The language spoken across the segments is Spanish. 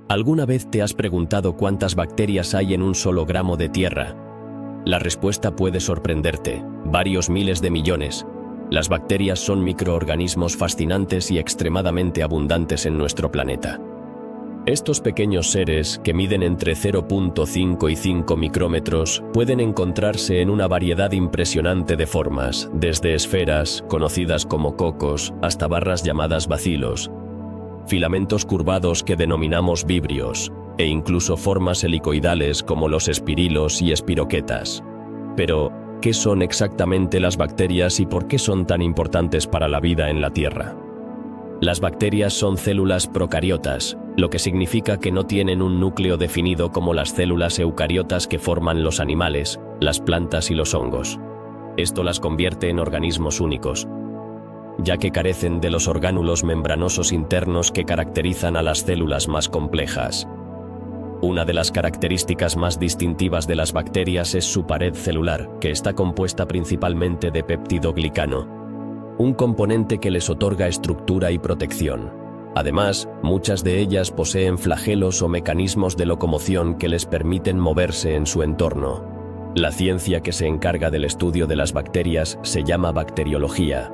¿Alguna vez te has preguntado cuántas bacterias hay en un solo gramo de tierra? La respuesta puede sorprenderte: varios miles de millones. Las bacterias son microorganismos fascinantes y extremadamente abundantes en nuestro planeta. Estos pequeños seres, que miden entre 0.5 y 5 micrómetros, pueden encontrarse en una variedad impresionante de formas, desde esferas, conocidas como cocos, hasta barras llamadas bacilos, filamentos curvados que denominamos vibrios, e incluso formas helicoidales como los espirilos y espiroquetas. Pero, ¿qué son exactamente las bacterias y por qué son tan importantes para la vida en la Tierra? Las bacterias son células procariotas, lo que significa que no tienen un núcleo definido como las células eucariotas que forman los animales, las plantas y los hongos. Esto las convierte en organismos únicos, ya que carecen de los orgánulos membranosos internos que caracterizan a las células más complejas. Una de las características más distintivas de las bacterias es su pared celular, que está compuesta principalmente de peptidoglicano, un componente que les otorga estructura y protección. Además, muchas de ellas poseen flagelos o mecanismos de locomoción que les permiten moverse en su entorno. La ciencia que se encarga del estudio de las bacterias se llama bacteriología,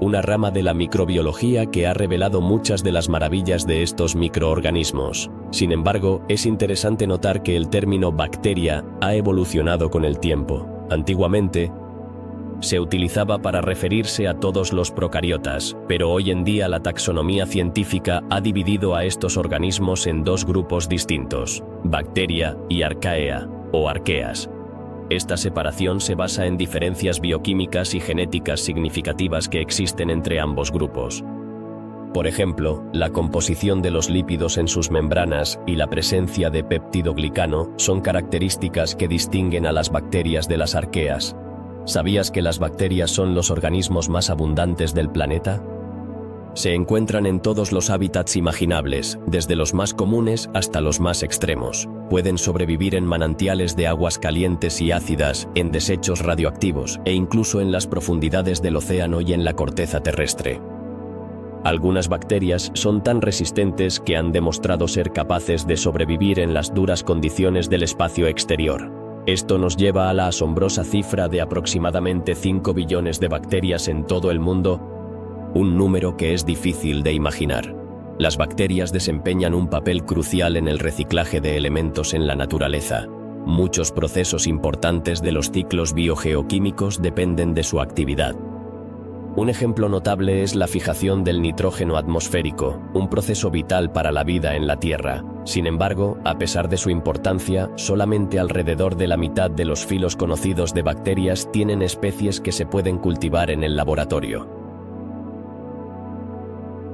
una rama de la microbiología que ha revelado muchas de las maravillas de estos microorganismos. Sin embargo, es interesante notar que el término bacteria ha evolucionado con el tiempo. Antiguamente, se utilizaba para referirse a todos los procariotas, pero hoy en día la taxonomía científica ha dividido a estos organismos en dos grupos distintos: bacteria y arcaea, o arqueas. Esta separación se basa en diferencias bioquímicas y genéticas significativas que existen entre ambos grupos. Por ejemplo, la composición de los lípidos en sus membranas y la presencia de peptidoglicano son características que distinguen a las bacterias de las arqueas. ¿Sabías que las bacterias son los organismos más abundantes del planeta? Se encuentran en todos los hábitats imaginables, desde los más comunes hasta los más extremos. Pueden sobrevivir en manantiales de aguas calientes y ácidas, en desechos radioactivos e incluso en las profundidades del océano y en la corteza terrestre. Algunas bacterias son tan resistentes que han demostrado ser capaces de sobrevivir en las duras condiciones del espacio exterior. Esto nos lleva a la asombrosa cifra de aproximadamente 5 billones de bacterias en todo el mundo, un número que es difícil de imaginar. Las bacterias desempeñan un papel crucial en el reciclaje de elementos en la naturaleza. Muchos procesos importantes de los ciclos biogeoquímicos dependen de su actividad. Un ejemplo notable es la fijación del nitrógeno atmosférico, un proceso vital para la vida en la Tierra. Sin embargo, a pesar de su importancia, solamente alrededor de la mitad de los filos conocidos de bacterias tienen especies que se pueden cultivar en el laboratorio.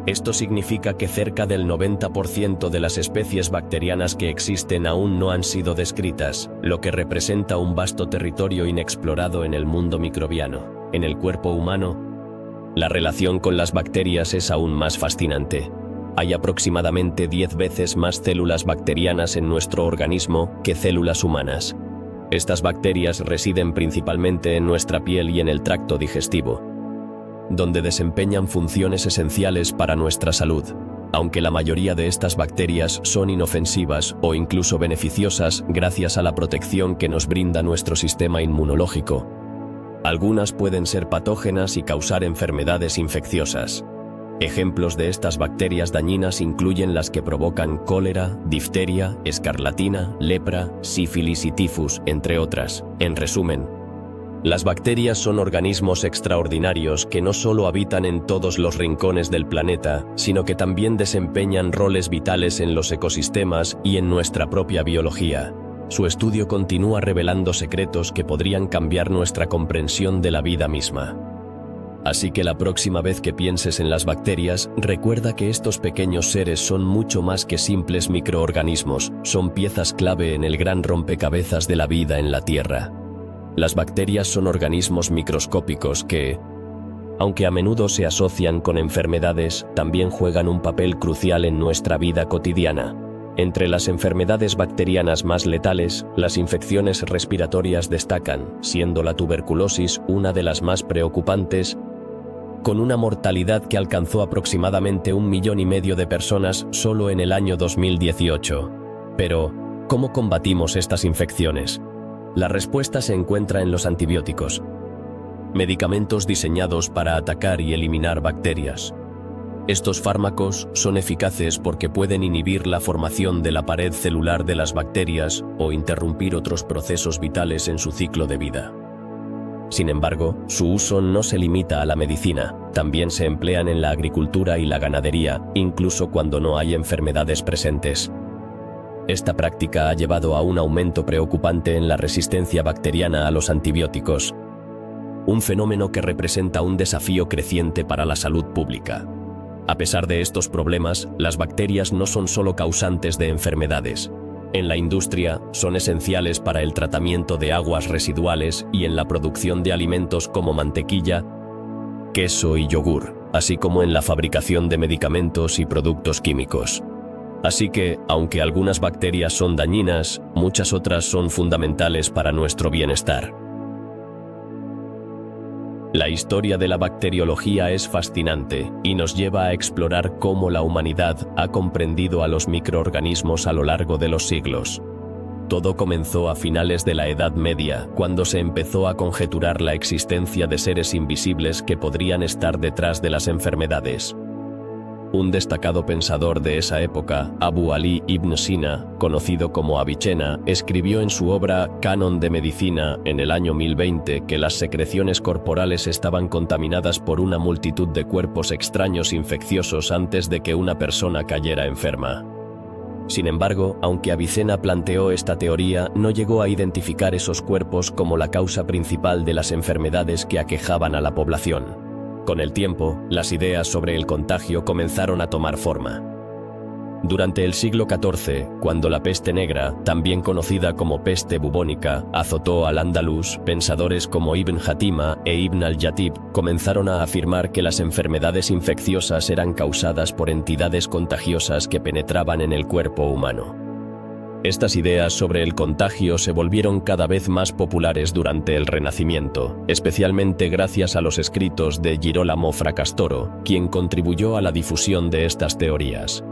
Esto significa que cerca del 90% de las especies bacterianas que existen aún no han sido descritas, lo que representa un vasto territorio inexplorado en el mundo microbiano. En el cuerpo humano, la relación con las bacterias es aún más fascinante. Hay aproximadamente 10 veces más células bacterianas en nuestro organismo que células humanas. Estas bacterias residen principalmente en nuestra piel y en el tracto digestivo, donde desempeñan funciones esenciales para nuestra salud. Aunque la mayoría de estas bacterias son inofensivas o incluso beneficiosas gracias a la protección que nos brinda nuestro sistema inmunológico, algunas pueden ser patógenas y causar enfermedades infecciosas. Ejemplos de estas bacterias dañinas incluyen las que provocan cólera, difteria, escarlatina, lepra, sífilis y tifus, entre otras. En resumen, las bacterias son organismos extraordinarios que no solo habitan en todos los rincones del planeta, sino que también desempeñan roles vitales en los ecosistemas y en nuestra propia biología. Su estudio continúa revelando secretos que podrían cambiar nuestra comprensión de la vida misma. Así que la próxima vez que pienses en las bacterias, recuerda que estos pequeños seres son mucho más que simples microorganismos, son piezas clave en el gran rompecabezas de la vida en la Tierra. Las bacterias son organismos microscópicos que, aunque a menudo se asocian con enfermedades, también juegan un papel crucial en nuestra vida cotidiana. Entre las enfermedades bacterianas más letales, las infecciones respiratorias destacan, siendo la tuberculosis una de las más preocupantes, con una mortalidad que alcanzó aproximadamente 1,5 millones de personas solo en el año 2018. Pero, ¿cómo combatimos estas infecciones? La respuesta se encuentra en los antibióticos, medicamentos diseñados para atacar y eliminar bacterias. Estos fármacos son eficaces porque pueden inhibir la formación de la pared celular de las bacterias o interrumpir otros procesos vitales en su ciclo de vida. Sin embargo, su uso no se limita a la medicina, también se emplean en la agricultura y la ganadería, incluso cuando no hay enfermedades presentes. Esta práctica ha llevado a un aumento preocupante en la resistencia bacteriana a los antibióticos, un fenómeno que representa un desafío creciente para la salud pública. A pesar de estos problemas, las bacterias no son solo causantes de enfermedades. En la industria, son esenciales para el tratamiento de aguas residuales y en la producción de alimentos como mantequilla, queso y yogur, así como en la fabricación de medicamentos y productos químicos. Así que, aunque algunas bacterias son dañinas, muchas otras son fundamentales para nuestro bienestar. La historia de la bacteriología es fascinante y nos lleva a explorar cómo la humanidad ha comprendido a los microorganismos a lo largo de los siglos. Todo comenzó a finales de la Edad Media, cuando se empezó a conjeturar la existencia de seres invisibles que podrían estar detrás de las enfermedades. Un destacado pensador de esa época, Abu Ali ibn Sina, conocido como Avicenna, escribió en su obra Canon de Medicina en el año 1020 que las secreciones corporales estaban contaminadas por una multitud de cuerpos extraños infecciosos antes de que una persona cayera enferma. Sin embargo, aunque Avicenna planteó esta teoría, no llegó a identificar esos cuerpos como la causa principal de las enfermedades que aquejaban a la población. Con el tiempo, las ideas sobre el contagio comenzaron a tomar forma. Durante el siglo XIV, cuando la peste negra, también conocida como peste bubónica, azotó al Andalus, pensadores como Ibn Játima e Ibn al-Yatib comenzaron a afirmar que las enfermedades infecciosas eran causadas por entidades contagiosas que penetraban en el cuerpo humano. Estas ideas sobre el contagio se volvieron cada vez más populares durante el Renacimiento, especialmente gracias a los escritos de Girolamo Fracastoro, quien contribuyó a la difusión de estas teorías.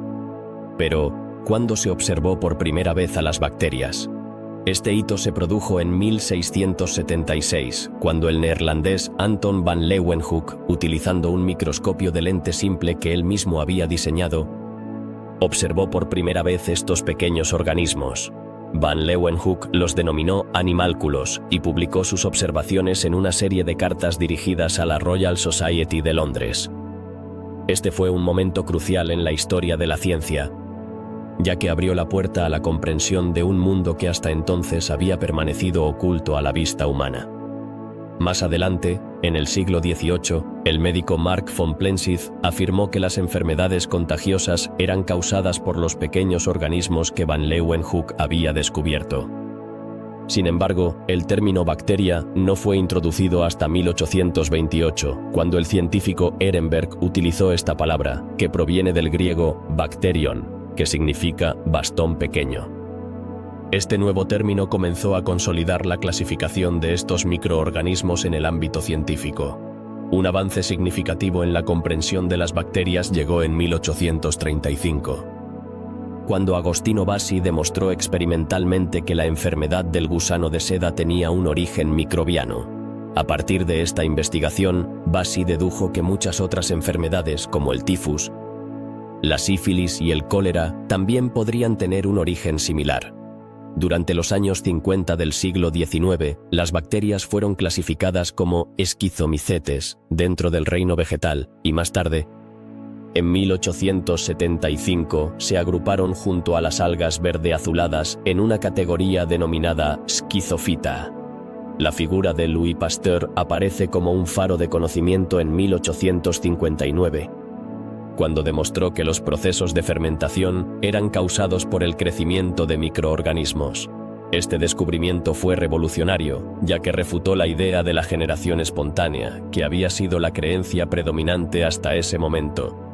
Pero, ¿cuándo se observó por primera vez a las bacterias? Este hito se produjo en 1676, cuando el neerlandés Anton van Leeuwenhoek, utilizando un microscopio de lente simple que él mismo había diseñado, observó por primera vez estos pequeños organismos. Van Leeuwenhoek los denominó animálculos y publicó sus observaciones en una serie de cartas dirigidas a la Royal Society de Londres. Este fue un momento crucial en la historia de la ciencia, ya que abrió la puerta a la comprensión de un mundo que hasta entonces había permanecido oculto a la vista humana. Más adelante, en el siglo XVIII, el médico Mark von Plensith afirmó que las enfermedades contagiosas eran causadas por los pequeños organismos que van Leeuwenhoek había descubierto. Sin embargo, el término bacteria no fue introducido hasta 1828, cuando el científico Ehrenberg utilizó esta palabra, que proviene del griego bacterion, que significa bastón pequeño. Este nuevo término comenzó a consolidar la clasificación de estos microorganismos en el ámbito científico. Un avance significativo en la comprensión de las bacterias llegó en 1835, cuando Agostino Bassi demostró experimentalmente que la enfermedad del gusano de seda tenía un origen microbiano. A partir de esta investigación, Bassi dedujo que muchas otras enfermedades, como el tifus, la sífilis y el cólera, también podrían tener un origen similar. Durante los años 50 del siglo XIX, las bacterias fueron clasificadas como esquizomicetes dentro del reino vegetal y más tarde, en 1875, se agruparon junto a las algas verde-azuladas en una categoría denominada Schizophyta. La figura de Louis Pasteur aparece como un faro de conocimiento en 1859. Cuando demostró que los procesos de fermentación eran causados por el crecimiento de microorganismos. Este descubrimiento fue revolucionario, ya que refutó la idea de la generación espontánea, que había sido la creencia predominante hasta ese momento.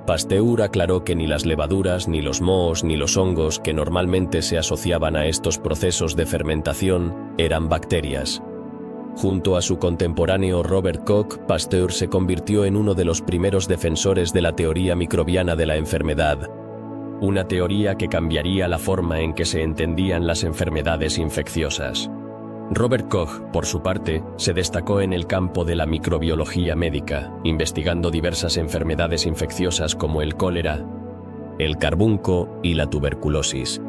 Pasteur aclaró que ni las levaduras, ni los mohos, ni los hongos que normalmente se asociaban a estos procesos de fermentación eran bacterias. Junto a su contemporáneo Robert Koch, Pasteur se convirtió en uno de los primeros defensores de la teoría microbiana de la enfermedad, una teoría que cambiaría la forma en que se entendían las enfermedades infecciosas. Robert Koch, por su parte, se destacó en el campo de la microbiología médica, investigando diversas enfermedades infecciosas como el cólera, el carbunco y la tuberculosis.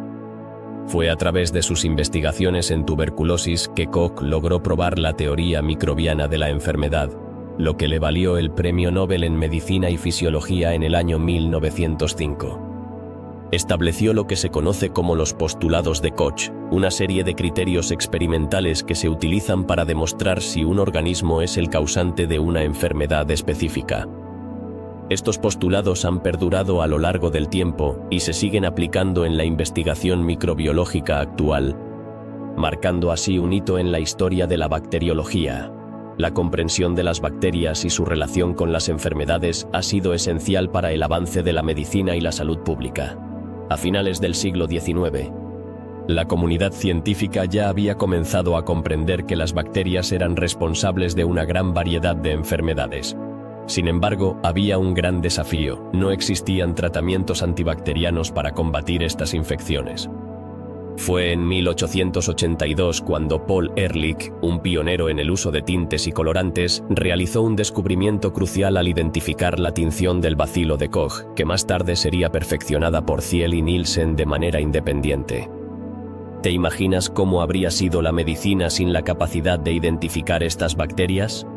Fue a través de sus investigaciones en tuberculosis que Koch logró probar la teoría microbiana de la enfermedad, lo que le valió el Premio Nobel en Medicina y Fisiología en el año 1905. Estableció lo que se conoce como los postulados de Koch, una serie de criterios experimentales que se utilizan para demostrar si un organismo es el causante de una enfermedad específica. Estos postulados han perdurado a lo largo del tiempo y se siguen aplicando en la investigación microbiológica actual, marcando así un hito en la historia de la bacteriología. La comprensión de las bacterias y su relación con las enfermedades ha sido esencial para el avance de la medicina y la salud pública. A finales del siglo XIX, la comunidad científica ya había comenzado a comprender que las bacterias eran responsables de una gran variedad de enfermedades. Sin embargo, había un gran desafío: no existían tratamientos antibacterianos para combatir estas infecciones. Fue en 1882 cuando Paul Ehrlich, un pionero en el uso de tintes y colorantes, realizó un descubrimiento crucial al identificar la tinción del bacilo de Koch, que más tarde sería perfeccionada por Thiel y Nielsen de manera independiente. ¿Te imaginas cómo habría sido la medicina sin la capacidad de identificar estas bacterias?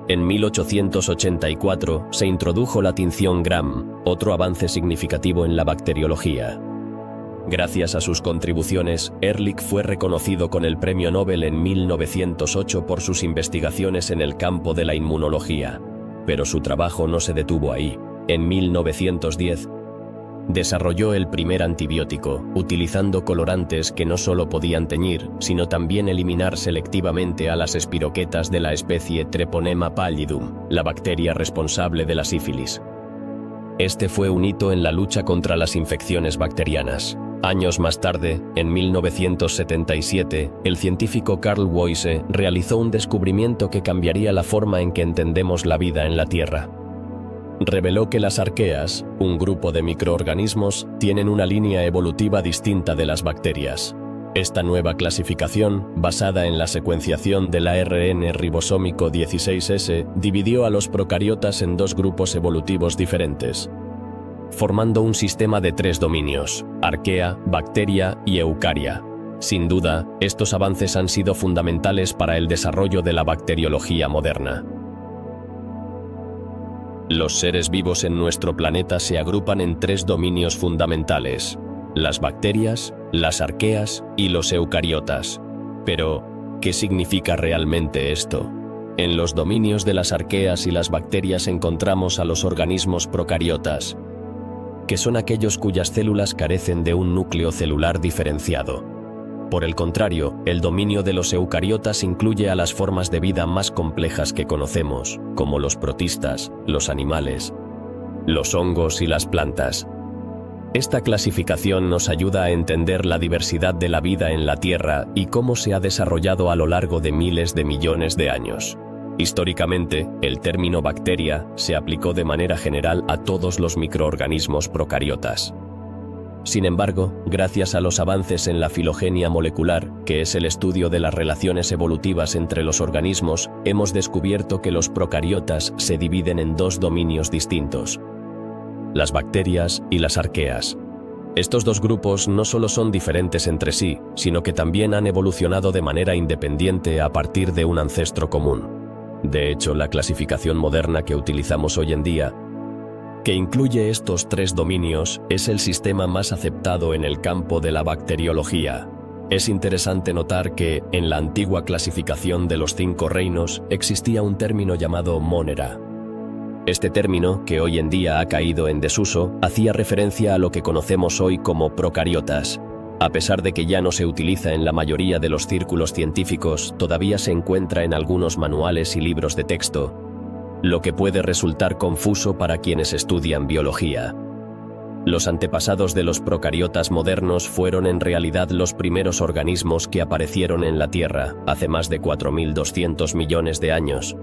En 1884 se introdujo la tinción Gram, otro avance significativo en la bacteriología. Gracias a sus contribuciones, Ehrlich fue reconocido con el Premio Nobel en 1908 por sus investigaciones en el campo de la inmunología. Pero su trabajo no se detuvo ahí. En 1910, desarrolló el primer antibiótico, utilizando colorantes que no solo podían teñir, sino también eliminar selectivamente a las espiroquetas de la especie Treponema pallidum, la bacteria responsable de la sífilis. Este fue un hito en la lucha contra las infecciones bacterianas. Años más tarde, en 1977, el científico Carl Woese realizó un descubrimiento que cambiaría la forma en que entendemos la vida en la Tierra. Reveló que las arqueas, un grupo de microorganismos, tienen una línea evolutiva distinta de las bacterias. Esta nueva clasificación, basada en la secuenciación del ARN ribosómico 16S, dividió a los procariotas en dos grupos evolutivos diferentes, formando un sistema de 3 dominios: arquea, bacteria y eucaria. Sin duda, estos avances han sido fundamentales para el desarrollo de la bacteriología moderna. Los seres vivos en nuestro planeta se agrupan en 3 dominios fundamentales: las bacterias, las arqueas y los eucariotas. Pero, ¿qué significa realmente esto? En los dominios de las arqueas y las bacterias encontramos a los organismos procariotas, que son aquellos cuyas células carecen de un núcleo celular diferenciado. Por el contrario, el dominio de los eucariotas incluye a las formas de vida más complejas que conocemos, como los protistas, los animales, los hongos y las plantas. Esta clasificación nos ayuda a entender la diversidad de la vida en la Tierra y cómo se ha desarrollado a lo largo de miles de millones de años. Históricamente, el término bacteria se aplicó de manera general a todos los microorganismos procariotas. Sin embargo, gracias a los avances en la filogenia molecular, que es el estudio de las relaciones evolutivas entre los organismos, hemos descubierto que los procariotas se dividen en 2 dominios distintos: las bacterias y las arqueas. Estos 2 grupos no solo son diferentes entre sí, sino que también han evolucionado de manera independiente a partir de un ancestro común. De hecho, la clasificación moderna que utilizamos hoy en día, que incluye estos 3 dominios, es el sistema más aceptado en el campo de la bacteriología. Es interesante notar que, en la antigua clasificación de los 5 reinos, existía un término llamado Monera. Este término, que hoy en día ha caído en desuso, hacía referencia a lo que conocemos hoy como procariotas. A pesar de que ya no se utiliza en la mayoría de los círculos científicos, todavía se encuentra en algunos manuales y libros de texto, lo que puede resultar confuso para quienes estudian biología. Los antepasados de los procariotas modernos fueron en realidad los primeros organismos que aparecieron en la Tierra hace más de 4.200 millones de años.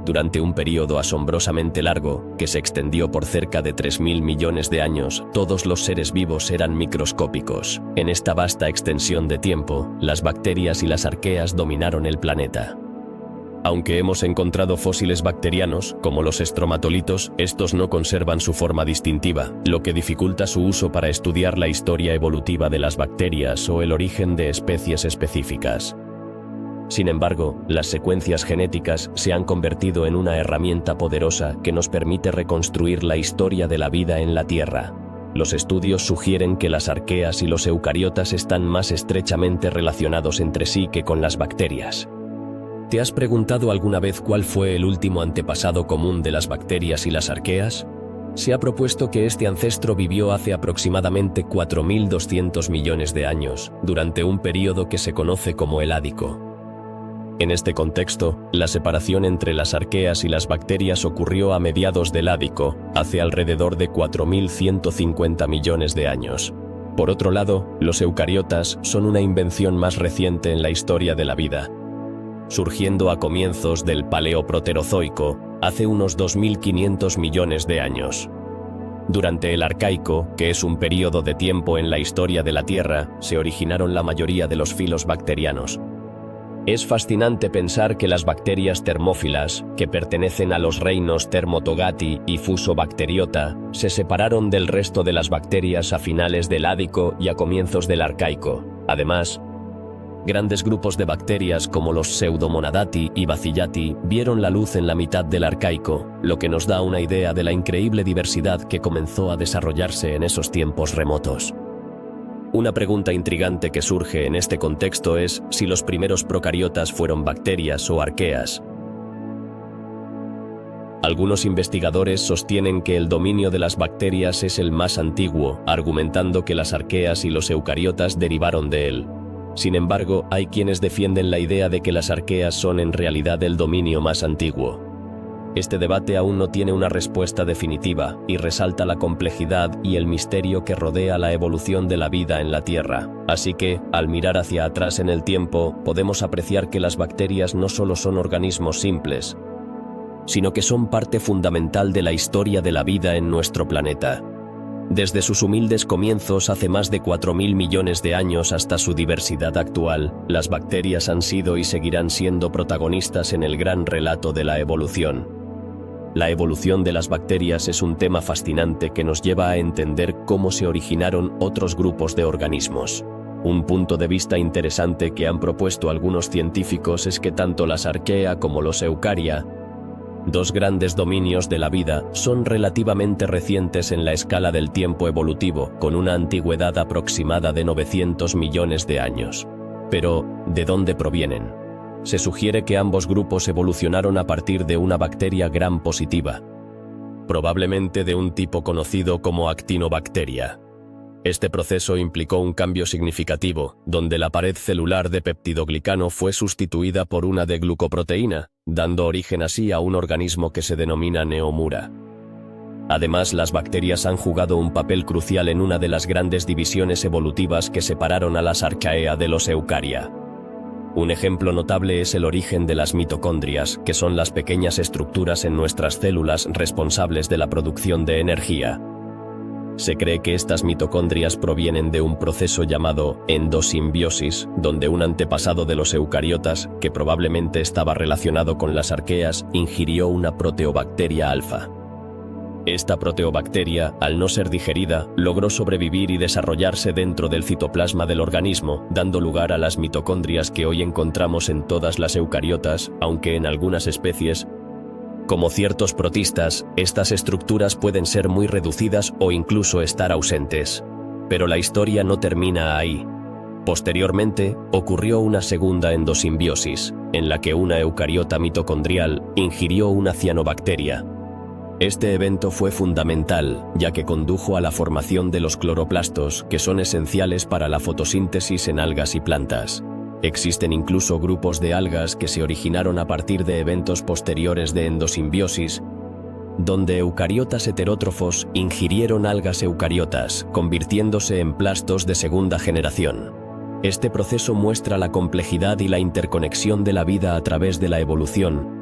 Durante un periodo asombrosamente largo, que se extendió por cerca de 3.000 millones de años, todos los seres vivos eran microscópicos. En esta vasta extensión de tiempo, las bacterias y las arqueas dominaron el planeta. Aunque hemos encontrado fósiles bacterianos, como los estromatolitos, estos no conservan su forma distintiva, lo que dificulta su uso para estudiar la historia evolutiva de las bacterias o el origen de especies específicas. Sin embargo, las secuencias genéticas se han convertido en una herramienta poderosa que nos permite reconstruir la historia de la vida en la Tierra. Los estudios sugieren que las arqueas y los eucariotas están más estrechamente relacionados entre sí que con las bacterias. ¿Te has preguntado alguna vez cuál fue el último antepasado común de las bacterias y las arqueas? Se ha propuesto que este ancestro vivió hace aproximadamente 4.200 millones de años, durante un período que se conoce como el Ádico. En este contexto, la separación entre las arqueas y las bacterias ocurrió a mediados del Ádico, hace alrededor de 4.150 millones de años. Por otro lado, los eucariotas son una invención más reciente en la historia de la vida, surgiendo a comienzos del Paleoproterozoico, hace unos 2.500 millones de años. Durante el Arcaico, que es un período de tiempo en la historia de la Tierra, se originaron la mayoría de los filos bacterianos. Es fascinante pensar que las bacterias termófilas, que pertenecen a los reinos Thermotogati y Fusobacteriota, se separaron del resto de las bacterias a finales del Ádico y a comienzos del Arcaico. Además, grandes grupos de bacterias como los Pseudomonadati y Bacillati vieron la luz en la mitad del Arcaico, lo que nos da una idea de la increíble diversidad que comenzó a desarrollarse en esos tiempos remotos. Una pregunta intrigante que surge en este contexto es si los primeros procariotas fueron bacterias o arqueas. Algunos investigadores sostienen que el dominio de las bacterias es el más antiguo, argumentando que las arqueas y los eucariotas derivaron de él. Sin embargo, hay quienes defienden la idea de que las arqueas son en realidad el dominio más antiguo. Este debate aún no tiene una respuesta definitiva y resalta la complejidad y el misterio que rodea la evolución de la vida en la Tierra. Así que, al mirar hacia atrás en el tiempo, podemos apreciar que las bacterias no solo son organismos simples, sino que son parte fundamental de la historia de la vida en nuestro planeta. Desde sus humildes comienzos hace más de 4.000 millones de años hasta su diversidad actual, las bacterias han sido y seguirán siendo protagonistas en el gran relato de la evolución. La evolución de las bacterias es un tema fascinante que nos lleva a entender cómo se originaron otros grupos de organismos. Un punto de vista interesante que han propuesto algunos científicos es que tanto las arquea como los eucaria, dos grandes dominios de la vida, son relativamente recientes en la escala del tiempo evolutivo, con una antigüedad aproximada de 900 millones de años. Pero, ¿de dónde provienen? Se sugiere que ambos grupos evolucionaron a partir de una bacteria gram positiva, probablemente de un tipo conocido como actinobacteria. Este proceso implicó un cambio significativo, donde la pared celular de peptidoglicano fue sustituida por una de glucoproteína, dando origen así a un organismo que se denomina neomura. Además, las bacterias han jugado un papel crucial en una de las grandes divisiones evolutivas que separaron a las arcaea de los eucaria. Un ejemplo notable es el origen de las mitocondrias, que son las pequeñas estructuras en nuestras células responsables de la producción de energía. Se cree que estas mitocondrias provienen de un proceso llamado endosimbiosis, donde un antepasado de los eucariotas, que probablemente estaba relacionado con las arqueas, ingirió una proteobacteria alfa. Esta proteobacteria, al no ser digerida, logró sobrevivir y desarrollarse dentro del citoplasma del organismo, dando lugar a las mitocondrias que hoy encontramos en todas las eucariotas, aunque en algunas especies, como ciertos protistas, estas estructuras pueden ser muy reducidas o incluso estar ausentes. Pero la historia no termina ahí. Posteriormente, ocurrió una segunda endosimbiosis, en la que una eucariota mitocondrial ingirió una cianobacteria. Este evento fue fundamental, ya que condujo a la formación de los cloroplastos, que son esenciales para la fotosíntesis en algas y plantas. Existen incluso grupos de algas que se originaron a partir de eventos posteriores de endosimbiosis, donde eucariotas heterótrofos ingirieron algas eucariotas, convirtiéndose en plastos de segunda generación. Este proceso muestra la complejidad y la interconexión de la vida a través de la evolución,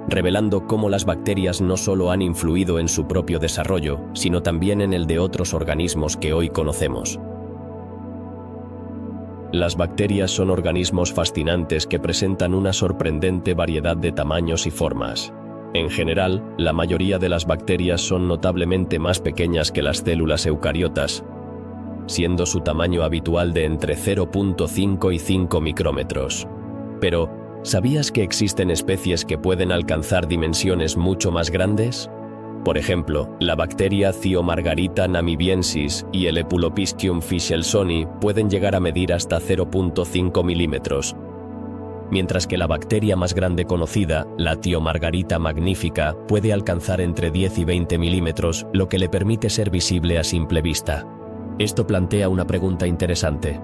revelando cómo las bacterias no solo han influido en su propio desarrollo, sino también en el de otros organismos que hoy conocemos. Las bacterias son organismos fascinantes que presentan una sorprendente variedad de tamaños y formas. En general, la mayoría de las bacterias son notablemente más pequeñas que las células eucariotas, siendo su tamaño habitual de entre 0.5 y 5 micrómetros. Pero, ¿sabías que existen especies que pueden alcanzar dimensiones mucho más grandes? Por ejemplo, la bacteria Thiomargarita namibiensis y el Epulopiscium fischelsoni pueden llegar a medir hasta 0.5 milímetros, mientras que la bacteria más grande conocida, la Thiomargarita magnifica, puede alcanzar entre 10 y 20 milímetros, lo que le permite ser visible a simple vista. Esto plantea una pregunta interesante.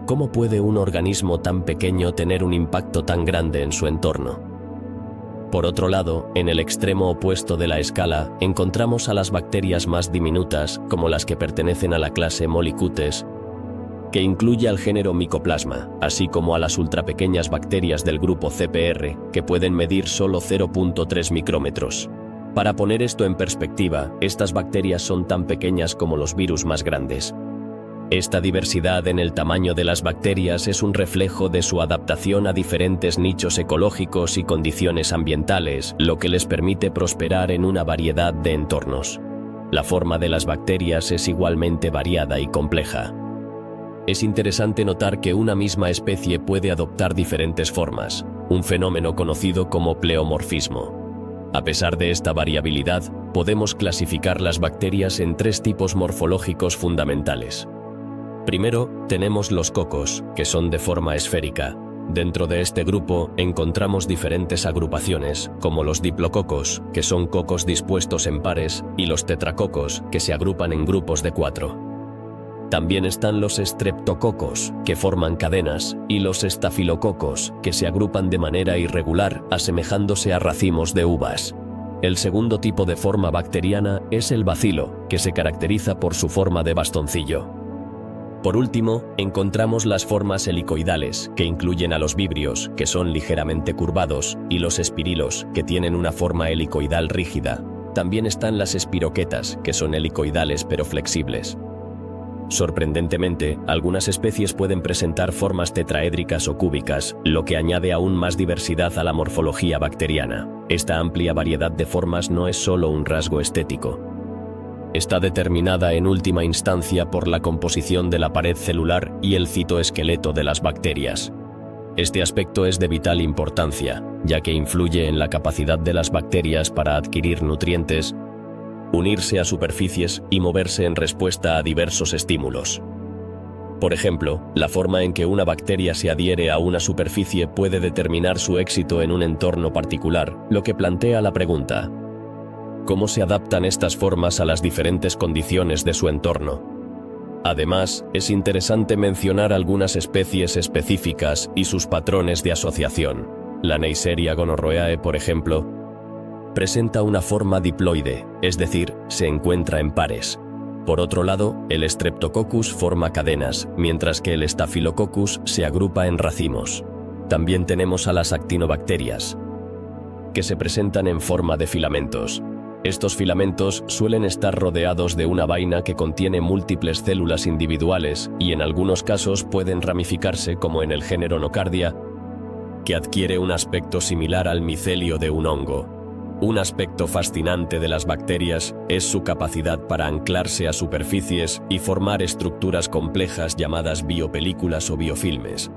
¿Cómo puede un organismo tan pequeño tener un impacto tan grande en su entorno? Por otro lado, en el extremo opuesto de la escala, encontramos a las bacterias más diminutas, como las que pertenecen a la clase Molicutes, que incluye al género Mycoplasma, así como a las ultrapequeñas bacterias del grupo CPR, que pueden medir solo 0.3 micrómetros. Para poner esto en perspectiva, estas bacterias son tan pequeñas como los virus más grandes. Esta diversidad en el tamaño de las bacterias es un reflejo de su adaptación a diferentes nichos ecológicos y condiciones ambientales, lo que les permite prosperar en una variedad de entornos. La forma de las bacterias es igualmente variada y compleja. Es interesante notar que una misma especie puede adoptar diferentes formas, un fenómeno conocido como pleomorfismo. A pesar de esta variabilidad, podemos clasificar las bacterias en tres tipos morfológicos fundamentales. Primero, tenemos los cocos, que son de forma esférica. Dentro de este grupo encontramos diferentes agrupaciones, como los diplococos, que son cocos dispuestos en pares, y los tetracocos, que se agrupan en grupos de 4. También están los streptococos, que forman cadenas, y los estafilococos, que se agrupan de manera irregular, asemejándose a racimos de uvas. El segundo tipo de forma bacteriana es el bacilo, que se caracteriza por su forma de bastoncillo. Por último, encontramos las formas helicoidales, que incluyen a los vibrios, que son ligeramente curvados, y los espirilos, que tienen una forma helicoidal rígida. También están las espiroquetas, que son helicoidales pero flexibles. Sorprendentemente, algunas especies pueden presentar formas tetraédricas o cúbicas, lo que añade aún más diversidad a la morfología bacteriana. Esta amplia variedad de formas no es solo un rasgo estético. Está determinada en última instancia por la composición de la pared celular y el citoesqueleto de las bacterias. Este aspecto es de vital importancia, ya que influye en la capacidad de las bacterias para adquirir nutrientes, unirse a superficies y moverse en respuesta a diversos estímulos. Por ejemplo, la forma en que una bacteria se adhiere a una superficie puede determinar su éxito en un entorno particular, lo que plantea la pregunta: ¿cómo se adaptan estas formas a las diferentes condiciones de su entorno? Además, es interesante mencionar algunas especies específicas y sus patrones de asociación. La Neisseria gonorrhoeae, por ejemplo, presenta una forma diploide, es decir, se encuentra en pares. Por otro lado, el Streptococcus forma cadenas, mientras que el Staphylococcus se agrupa en racimos. También tenemos a las actinobacterias, que se presentan en forma de filamentos. Estos filamentos suelen estar rodeados de una vaina que contiene múltiples células individuales y en algunos casos pueden ramificarse, como en el género Nocardia, que adquiere un aspecto similar al micelio de un hongo. Un aspecto fascinante de las bacterias es su capacidad para anclarse a superficies y formar estructuras complejas llamadas biopelículas o biofilmes.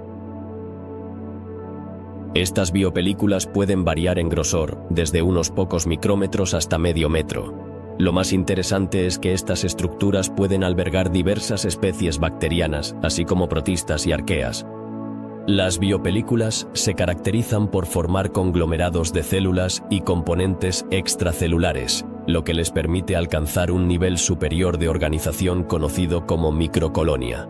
Estas biopelículas pueden variar en grosor, desde unos pocos micrómetros hasta medio metro. Lo más interesante es que estas estructuras pueden albergar diversas especies bacterianas, así como protistas y arqueas. Las biopelículas se caracterizan por formar conglomerados de células y componentes extracelulares, lo que les permite alcanzar un nivel superior de organización conocido como microcolonia.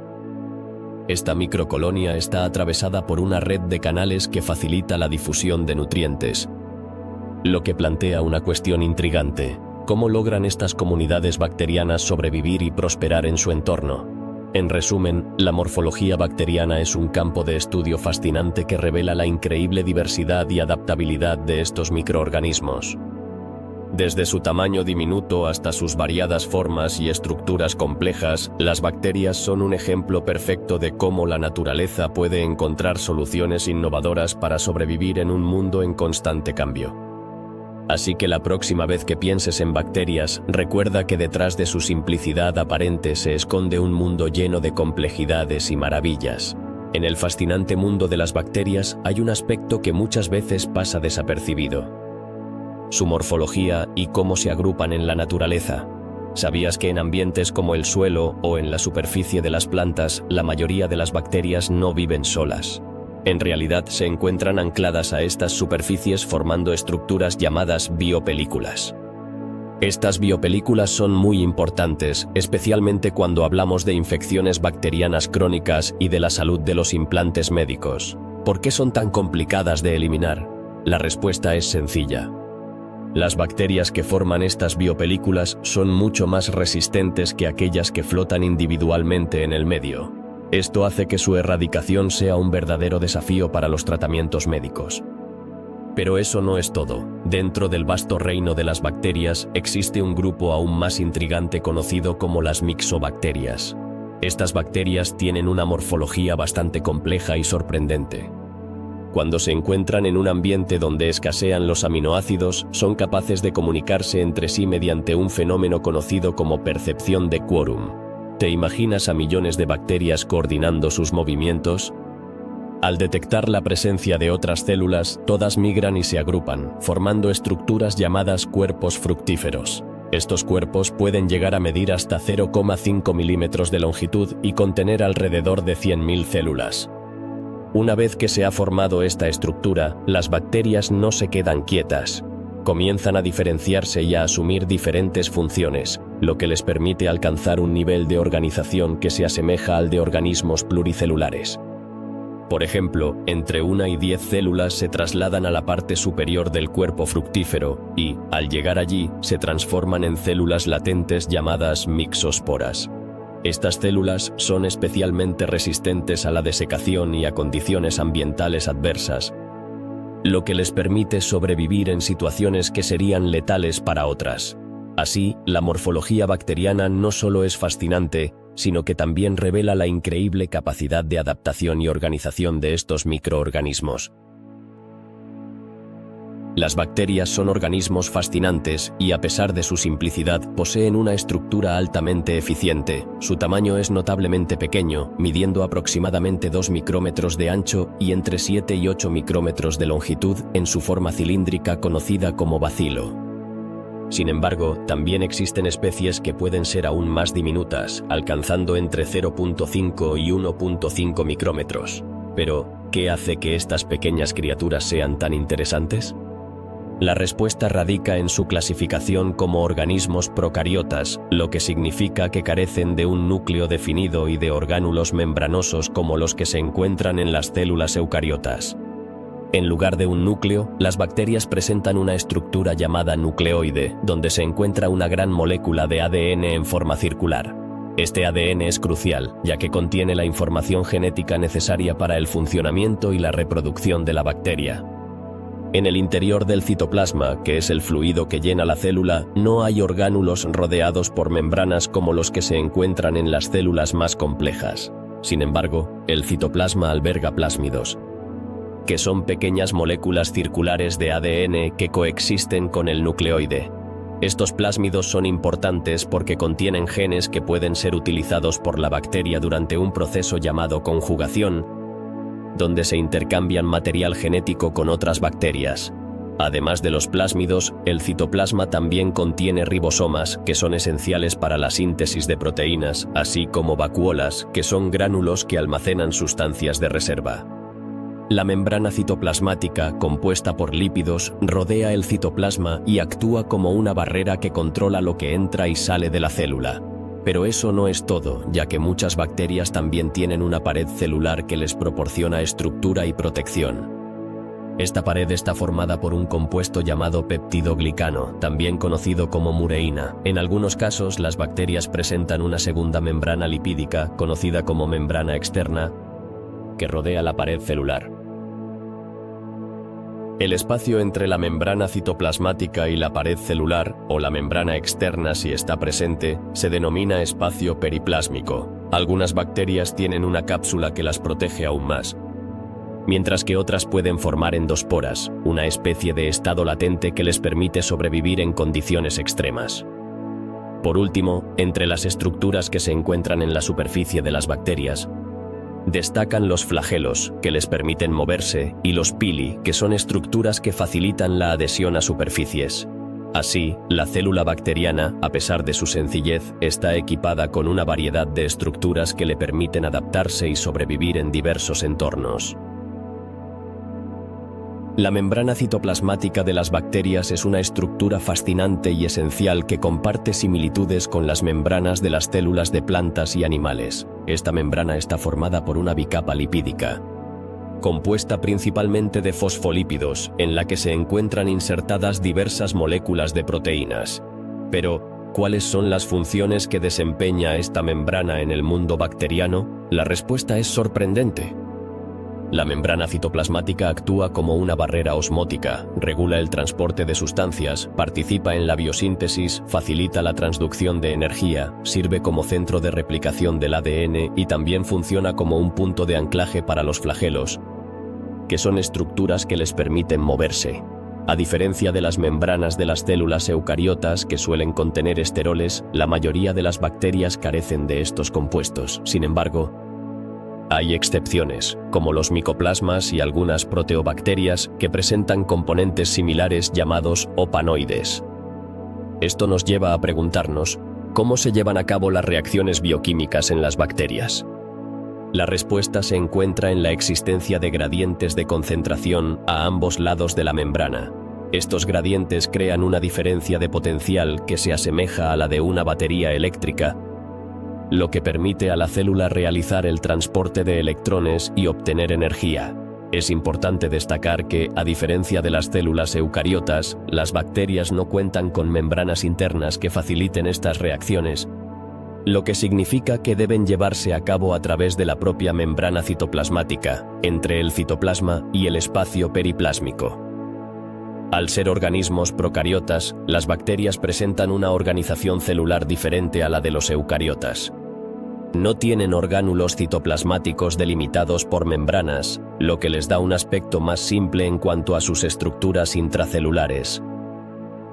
Esta microcolonia está atravesada por una red de canales que facilita la difusión de nutrientes. lo que plantea una cuestión intrigante: ¿cómo logran estas comunidades bacterianas sobrevivir y prosperar en su entorno? En resumen, la morfología bacteriana es un campo de estudio fascinante que revela la increíble diversidad y adaptabilidad de estos microorganismos. Desde su tamaño diminuto hasta sus variadas formas y estructuras complejas, las bacterias son un ejemplo perfecto de cómo la naturaleza puede encontrar soluciones innovadoras para sobrevivir en un mundo en constante cambio. Así que la próxima vez que pienses en bacterias, recuerda que detrás de su simplicidad aparente se esconde un mundo lleno de complejidades y maravillas. En el fascinante mundo de las bacterias hay un aspecto que muchas veces pasa desapercibido: su morfología y cómo se agrupan en la naturaleza. ¿Sabías que en ambientes como el suelo o en la superficie de las plantas, la mayoría de las bacterias no viven solas? En realidad se encuentran ancladas a estas superficies formando estructuras llamadas biopelículas. Estas biopelículas son muy importantes, especialmente cuando hablamos de infecciones bacterianas crónicas y de la salud de los implantes médicos. ¿Por qué son tan complicadas de eliminar? La respuesta es sencilla. Las bacterias que forman estas biopelículas son mucho más resistentes que aquellas que flotan individualmente en el medio. Esto hace que su erradicación sea un verdadero desafío para los tratamientos médicos. Pero eso no es todo. Dentro del vasto reino de las bacterias existe un grupo aún más intrigante conocido como las mixobacterias. Estas bacterias tienen una morfología bastante compleja y sorprendente. Cuando se encuentran en un ambiente donde escasean los aminoácidos, son capaces de comunicarse entre sí mediante un fenómeno conocido como percepción de quórum. ¿Te imaginas a millones de bacterias coordinando sus movimientos? Al detectar la presencia de otras células, todas migran y se agrupan, formando estructuras llamadas cuerpos fructíferos. Estos cuerpos pueden llegar a medir hasta 0,5 milímetros de longitud y contener alrededor de 100.000 células. Una vez que se ha formado esta estructura, las bacterias no se quedan quietas. Comienzan a diferenciarse y a asumir diferentes funciones, lo que les permite alcanzar un nivel de organización que se asemeja al de organismos pluricelulares. Por ejemplo, entre 1 y 10 células se trasladan a la parte superior del cuerpo fructífero y, al llegar allí, se transforman en células latentes llamadas mixosporas. Estas células son especialmente resistentes a la desecación y a condiciones ambientales adversas, lo que les permite sobrevivir en situaciones que serían letales para otras. Así, la morfología bacteriana no solo es fascinante, sino que también revela la increíble capacidad de adaptación y organización de estos microorganismos. Las bacterias son organismos fascinantes y, a pesar de su simplicidad, poseen una estructura altamente eficiente. Su tamaño es notablemente pequeño, midiendo aproximadamente 2 micrómetros de ancho y entre 7 y 8 micrómetros de longitud en su forma cilíndrica conocida como bacilo. Sin embargo, también existen especies que pueden ser aún más diminutas, alcanzando entre 0,5 y 1,5 micrómetros. Pero, ¿qué hace que estas pequeñas criaturas sean tan interesantes? La respuesta radica en su clasificación como organismos procariotas, lo que significa que carecen de un núcleo definido y de orgánulos membranosos como los que se encuentran en las células eucariotas. En lugar de un núcleo, las bacterias presentan una estructura llamada nucleoide, donde se encuentra una gran molécula de ADN en forma circular. Este ADN es crucial, ya que contiene la información genética necesaria para el funcionamiento y la reproducción de la bacteria. En el interior del citoplasma, que es el fluido que llena la célula, no hay orgánulos rodeados por membranas como los que se encuentran en las células más complejas. Sin embargo, el citoplasma alberga plásmidos, que son pequeñas moléculas circulares de ADN que coexisten con el nucleoide. Estos plásmidos son importantes porque contienen genes que pueden ser utilizados por la bacteria durante un proceso llamado conjugación, donde se intercambian material genético con otras bacterias. Además de los plásmidos, el citoplasma también contiene ribosomas, que son esenciales para la síntesis de proteínas, así como vacuolas, que son gránulos que almacenan sustancias de reserva. La membrana citoplasmática, compuesta por lípidos, rodea el citoplasma y actúa como una barrera que controla lo que entra y sale de la célula. Pero eso no es todo, ya que muchas bacterias también tienen una pared celular que les proporciona estructura y protección. Esta pared está formada por un compuesto llamado peptidoglicano, también conocido como mureína. En algunos casos, las bacterias presentan una segunda membrana lipídica, conocida como membrana externa, que rodea la pared celular. El espacio entre la membrana citoplasmática y la pared celular, o la membrana externa si está presente, se denomina espacio periplásmico. Algunas bacterias tienen una cápsula que las protege aún más, mientras que otras pueden formar endosporas, una especie de estado latente que les permite sobrevivir en condiciones extremas. Por último, entre las estructuras que se encuentran en la superficie de las bacterias, destacan los flagelos, que les permiten moverse, y los pili, que son estructuras que facilitan la adhesión a superficies. Así, la célula bacteriana, a pesar de su sencillez, está equipada con una variedad de estructuras que le permiten adaptarse y sobrevivir en diversos entornos. La membrana citoplasmática de las bacterias es una estructura fascinante y esencial que comparte similitudes con las membranas de las células de plantas y animales. Esta membrana está formada por una bicapa lipídica, compuesta principalmente de fosfolípidos, en la que se encuentran insertadas diversas moléculas de proteínas. Pero, ¿cuáles son las funciones que desempeña esta membrana en el mundo bacteriano? La respuesta es sorprendente. La membrana citoplasmática actúa como una barrera osmótica, regula el transporte de sustancias, participa en la biosíntesis, facilita la transducción de energía, sirve como centro de replicación del ADN y también funciona como un punto de anclaje para los flagelos, que son estructuras que les permiten moverse. A diferencia de las membranas de las células eucariotas que suelen contener esteroles, la mayoría de las bacterias carecen de estos compuestos. Sin embargo, hay excepciones, como los micoplasmas y algunas proteobacterias que presentan componentes similares llamados opanoides. Esto nos lleva a preguntarnos, ¿cómo se llevan a cabo las reacciones bioquímicas en las bacterias? La respuesta se encuentra en la existencia de gradientes de concentración a ambos lados de la membrana. Estos gradientes crean una diferencia de potencial que se asemeja a la de una batería eléctrica, lo que permite a la célula realizar el transporte de electrones y obtener energía. Es importante destacar que, a diferencia de las células eucariotas, las bacterias no cuentan con membranas internas que faciliten estas reacciones, lo que significa que deben llevarse a cabo a través de la propia membrana citoplasmática, entre el citoplasma y el espacio periplásmico. Al ser organismos procariotas, las bacterias presentan una organización celular diferente a la de los eucariotas. No tienen orgánulos citoplasmáticos delimitados por membranas, lo que les da un aspecto más simple en cuanto a sus estructuras intracelulares.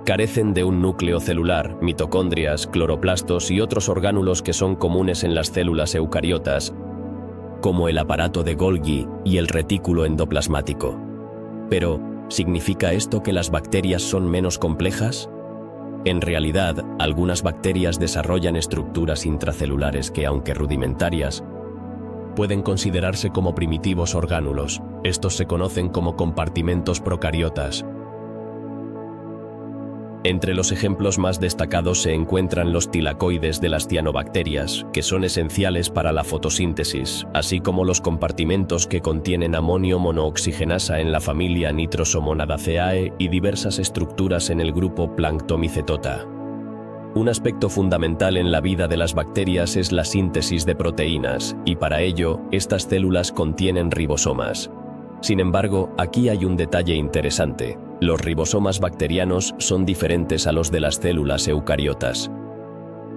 Carecen de un núcleo celular, mitocondrias, cloroplastos y otros orgánulos que son comunes en las células eucariotas, como el aparato de Golgi y el retículo endoplasmático. Pero, ¿significa esto que las bacterias son menos complejas? En realidad, algunas bacterias desarrollan estructuras intracelulares que, aunque rudimentarias, pueden considerarse como primitivos orgánulos. Estos se conocen como compartimentos procariotas. Entre los ejemplos más destacados se encuentran los tilacoides de las cianobacterias, que son esenciales para la fotosíntesis, así como los compartimentos que contienen amonio monooxigenasa en la familia Nitrosomonadaceae y diversas estructuras en el grupo Planctomycetota. Un aspecto fundamental en la vida de las bacterias es la síntesis de proteínas, y para ello, estas células contienen ribosomas. Sin embargo, aquí hay un detalle interesante. Los ribosomas bacterianos son diferentes a los de las células eucariotas.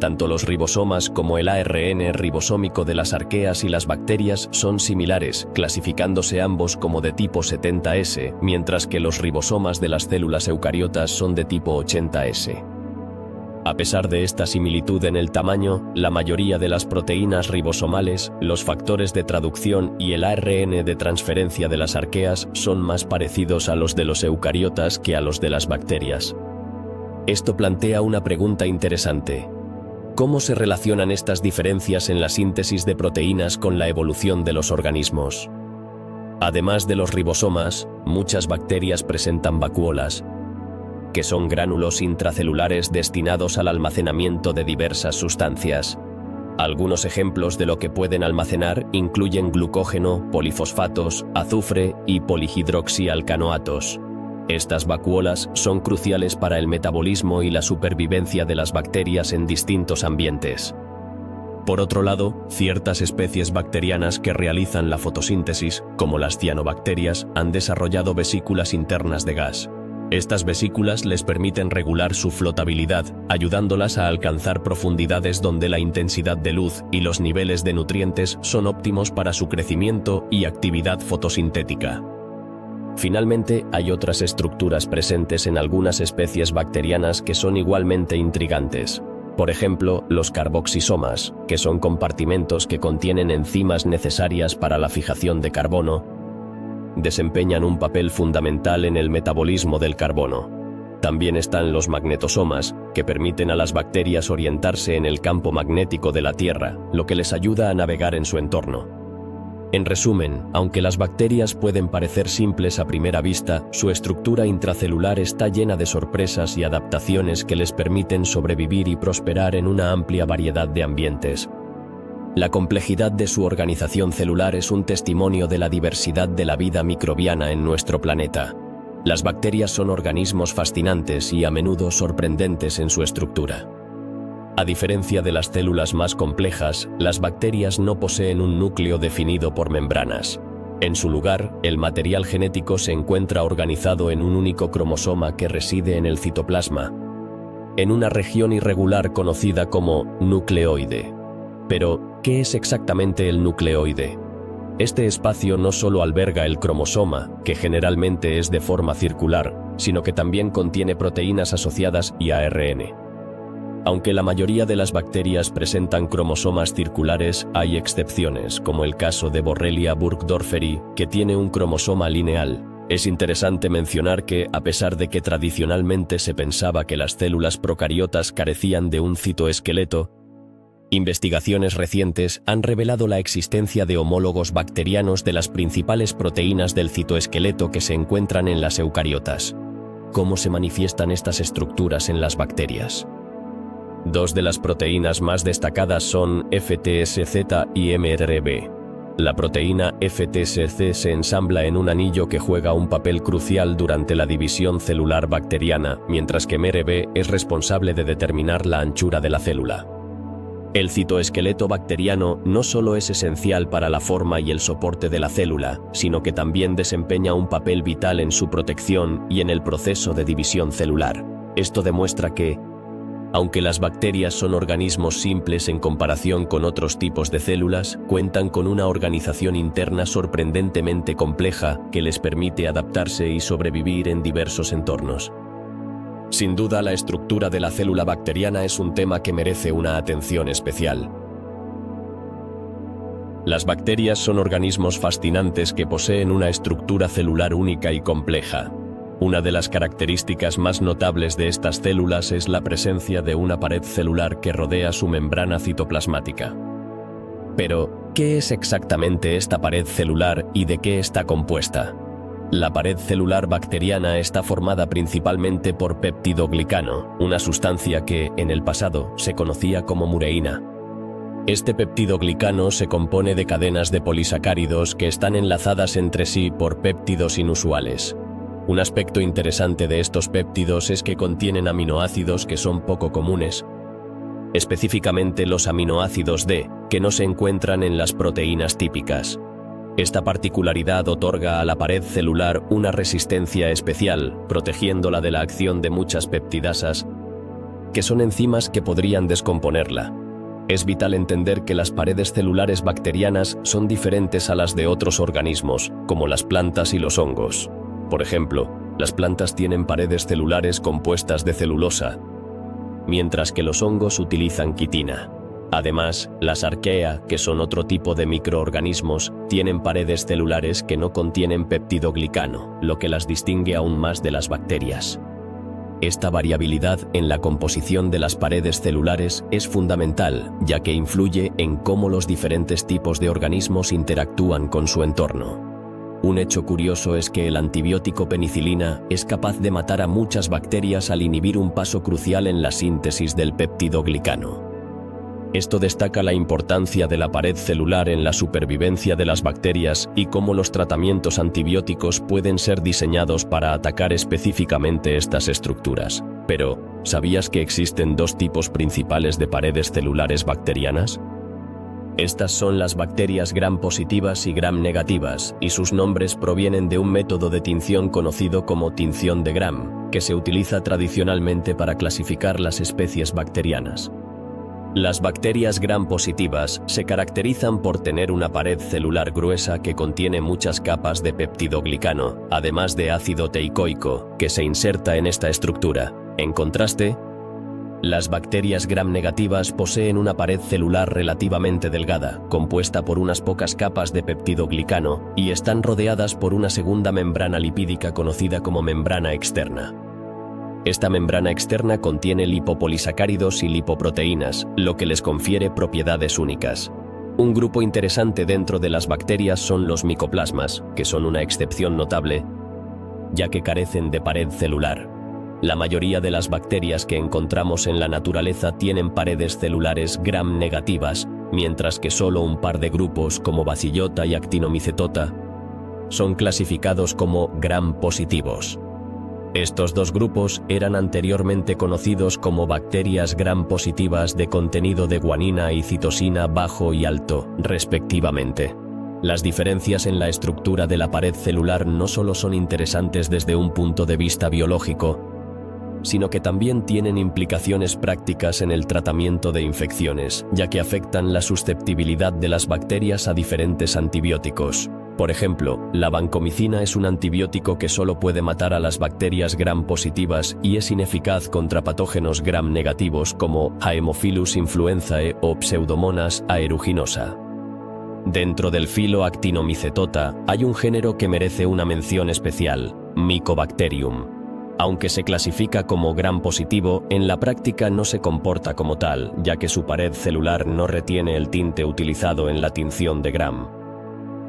Tanto los ribosomas como el ARN ribosómico de las arqueas y las bacterias son similares, clasificándose ambos como de tipo 70S, mientras que los ribosomas de las células eucariotas son de tipo 80S. A pesar de esta similitud en el tamaño, la mayoría de las proteínas ribosomales, los factores de traducción y el ARN de transferencia de las arqueas son más parecidos a los de los eucariotas que a los de las bacterias. Esto plantea una pregunta interesante. ¿Cómo se relacionan estas diferencias en la síntesis de proteínas con la evolución de los organismos? Además de los ribosomas, muchas bacterias presentan vacuolas, que son gránulos intracelulares destinados al almacenamiento de diversas sustancias. Algunos ejemplos de lo que pueden almacenar incluyen glucógeno, polifosfatos, azufre y polihidroxialcanoatos. Estas vacuolas son cruciales para el metabolismo y la supervivencia de las bacterias en distintos ambientes. Por otro lado, ciertas especies bacterianas que realizan la fotosíntesis, como las cianobacterias, han desarrollado vesículas internas de gas. Estas vesículas les permiten regular su flotabilidad, ayudándolas a alcanzar profundidades donde la intensidad de luz y los niveles de nutrientes son óptimos para su crecimiento y actividad fotosintética. Finalmente, hay otras estructuras presentes en algunas especies bacterianas que son igualmente intrigantes. Por ejemplo, los carboxisomas, que son compartimentos que contienen enzimas necesarias para la fijación de carbono, desempeñan un papel fundamental en el metabolismo del carbono. También están los magnetosomas, que permiten a las bacterias orientarse en el campo magnético de la Tierra, lo que les ayuda a navegar en su entorno. En resumen, aunque las bacterias pueden parecer simples a primera vista, su estructura intracelular está llena de sorpresas y adaptaciones que les permiten sobrevivir y prosperar en una amplia variedad de ambientes. La complejidad de su organización celular es un testimonio de la diversidad de la vida microbiana en nuestro planeta. Las bacterias son organismos fascinantes y a menudo sorprendentes en su estructura. A diferencia de las células más complejas, las bacterias no poseen un núcleo definido por membranas. En su lugar, el material genético se encuentra organizado en un único cromosoma que reside en el citoplasma, en una región irregular conocida como nucleoide. Pero, ¿qué es exactamente el nucleoide? Este espacio no solo alberga el cromosoma, que generalmente es de forma circular, sino que también contiene proteínas asociadas y ARN. Aunque la mayoría de las bacterias presentan cromosomas circulares, hay excepciones, como el caso de Borrelia burgdorferi, que tiene un cromosoma lineal. Es interesante mencionar que, a pesar de que tradicionalmente se pensaba que las células procariotas carecían de un citoesqueleto, investigaciones recientes han revelado la existencia de homólogos bacterianos de las principales proteínas del citoesqueleto que se encuentran en las eucariotas. ¿Cómo se manifiestan estas estructuras en las bacterias? Dos de las proteínas más destacadas son FTSZ y MRB. La proteína FTSC se ensambla en un anillo que juega un papel crucial durante la división celular bacteriana, mientras que MRB es responsable de determinar la anchura de la célula. El citoesqueleto bacteriano no solo es esencial para la forma y el soporte de la célula, sino que también desempeña un papel vital en su protección y en el proceso de división celular. Esto demuestra que, aunque las bacterias son organismos simples en comparación con otros tipos de células, cuentan con una organización interna sorprendentemente compleja que les permite adaptarse y sobrevivir en diversos entornos. Sin duda, la estructura de la célula bacteriana es un tema que merece una atención especial. Las bacterias son organismos fascinantes que poseen una estructura celular única y compleja. Una de las características más notables de estas células es la presencia de una pared celular que rodea su membrana citoplasmática. Pero, ¿qué es exactamente esta pared celular y de qué está compuesta? La pared celular bacteriana está formada principalmente por peptidoglicano, una sustancia que, en el pasado, se conocía como mureína. Este peptidoglicano se compone de cadenas de polisacáridos que están enlazadas entre sí por péptidos inusuales. Un aspecto interesante de estos péptidos es que contienen aminoácidos que son poco comunes, específicamente los aminoácidos D, que no se encuentran en las proteínas típicas. Esta particularidad otorga a la pared celular una resistencia especial, protegiéndola de la acción de muchas peptidasas, que son enzimas que podrían descomponerla. Es vital entender que las paredes celulares bacterianas son diferentes a las de otros organismos, como las plantas y los hongos. Por ejemplo, las plantas tienen paredes celulares compuestas de celulosa, mientras que los hongos utilizan quitina. Además, las arquea, que son otro tipo de microorganismos, tienen paredes celulares que no contienen peptidoglicano, lo que las distingue aún más de las bacterias. Esta variabilidad en la composición de las paredes celulares es fundamental, ya que influye en cómo los diferentes tipos de organismos interactúan con su entorno. Un hecho curioso es que el antibiótico penicilina es capaz de matar a muchas bacterias al inhibir un paso crucial en la síntesis del peptidoglicano. Esto destaca la importancia de la pared celular en la supervivencia de las bacterias y cómo los tratamientos antibióticos pueden ser diseñados para atacar específicamente estas estructuras. Pero, ¿sabías que existen dos tipos principales de paredes celulares bacterianas? Estas son las bacterias gram positivas y gram negativas, y sus nombres provienen de un método de tinción conocido como tinción de Gram, que se utiliza tradicionalmente para clasificar las especies bacterianas. Las bacterias gram positivas se caracterizan por tener una pared celular gruesa que contiene muchas capas de peptidoglicano, además de ácido teicoico, que se inserta en esta estructura. En contraste, las bacterias gram negativas poseen una pared celular relativamente delgada, compuesta por unas pocas capas de peptidoglicano, y están rodeadas por una segunda membrana lipídica conocida como membrana externa. Esta membrana externa contiene lipopolisacáridos y lipoproteínas, lo que les confiere propiedades únicas. Un grupo interesante dentro de las bacterias son los micoplasmas, que son una excepción notable, ya que carecen de pared celular. La mayoría de las bacterias que encontramos en la naturaleza tienen paredes celulares gram negativas, mientras que solo un par de grupos como Bacillota y Actinomycetota son clasificados como gram positivos. Estos dos grupos eran anteriormente conocidos como bacterias gram positivas de contenido de guanina y citosina bajo y alto, respectivamente. Las diferencias en la estructura de la pared celular no solo son interesantes desde un punto de vista biológico, sino que también tienen implicaciones prácticas en el tratamiento de infecciones, ya que afectan la susceptibilidad de las bacterias a diferentes antibióticos. Por ejemplo, la vancomicina es un antibiótico que solo puede matar a las bacterias gram positivas y es ineficaz contra patógenos gram negativos como Haemophilus influenzae o Pseudomonas aeruginosa. Dentro del filo Actinomycetota hay un género que merece una mención especial, Mycobacterium. Aunque se clasifica como gram positivo, en la práctica no se comporta como tal, ya que su pared celular no retiene el tinte utilizado en la tinción de Gram.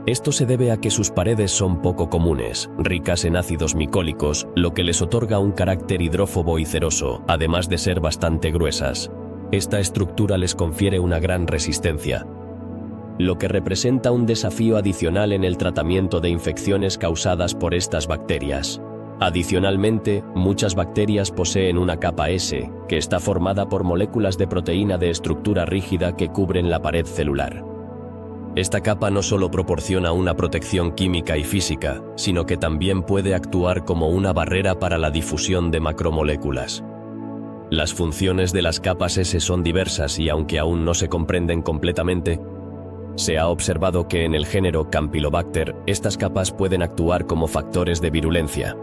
Esto se debe a que sus paredes son poco comunes, ricas en ácidos micólicos, lo que les otorga un carácter hidrófobo y ceroso, además de ser bastante gruesas. Esta estructura les confiere una gran resistencia, lo que representa un desafío adicional en el tratamiento de infecciones causadas por estas bacterias. Adicionalmente, muchas bacterias poseen una capa S, que está formada por moléculas de proteína de estructura rígida que cubren la pared celular. Esta capa no solo proporciona una protección química y física, sino que también puede actuar como una barrera para la difusión de macromoléculas. Las funciones de las capas S son diversas y aunque aún no se comprenden completamente, se ha observado que en el género Campylobacter, estas capas pueden actuar como factores de virulencia.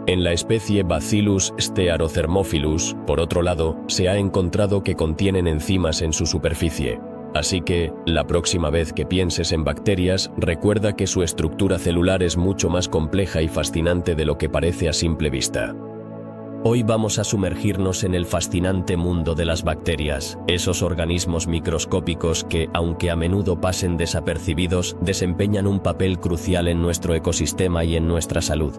En la especie Bacillus stearothermophilus, por otro lado, se ha encontrado que contienen enzimas en su superficie. Así que, la próxima vez que pienses en bacterias, recuerda que su estructura celular es mucho más compleja y fascinante de lo que parece a simple vista. Hoy vamos a sumergirnos en el fascinante mundo de las bacterias, esos organismos microscópicos que, aunque a menudo pasen desapercibidos, desempeñan un papel crucial en nuestro ecosistema y en nuestra salud.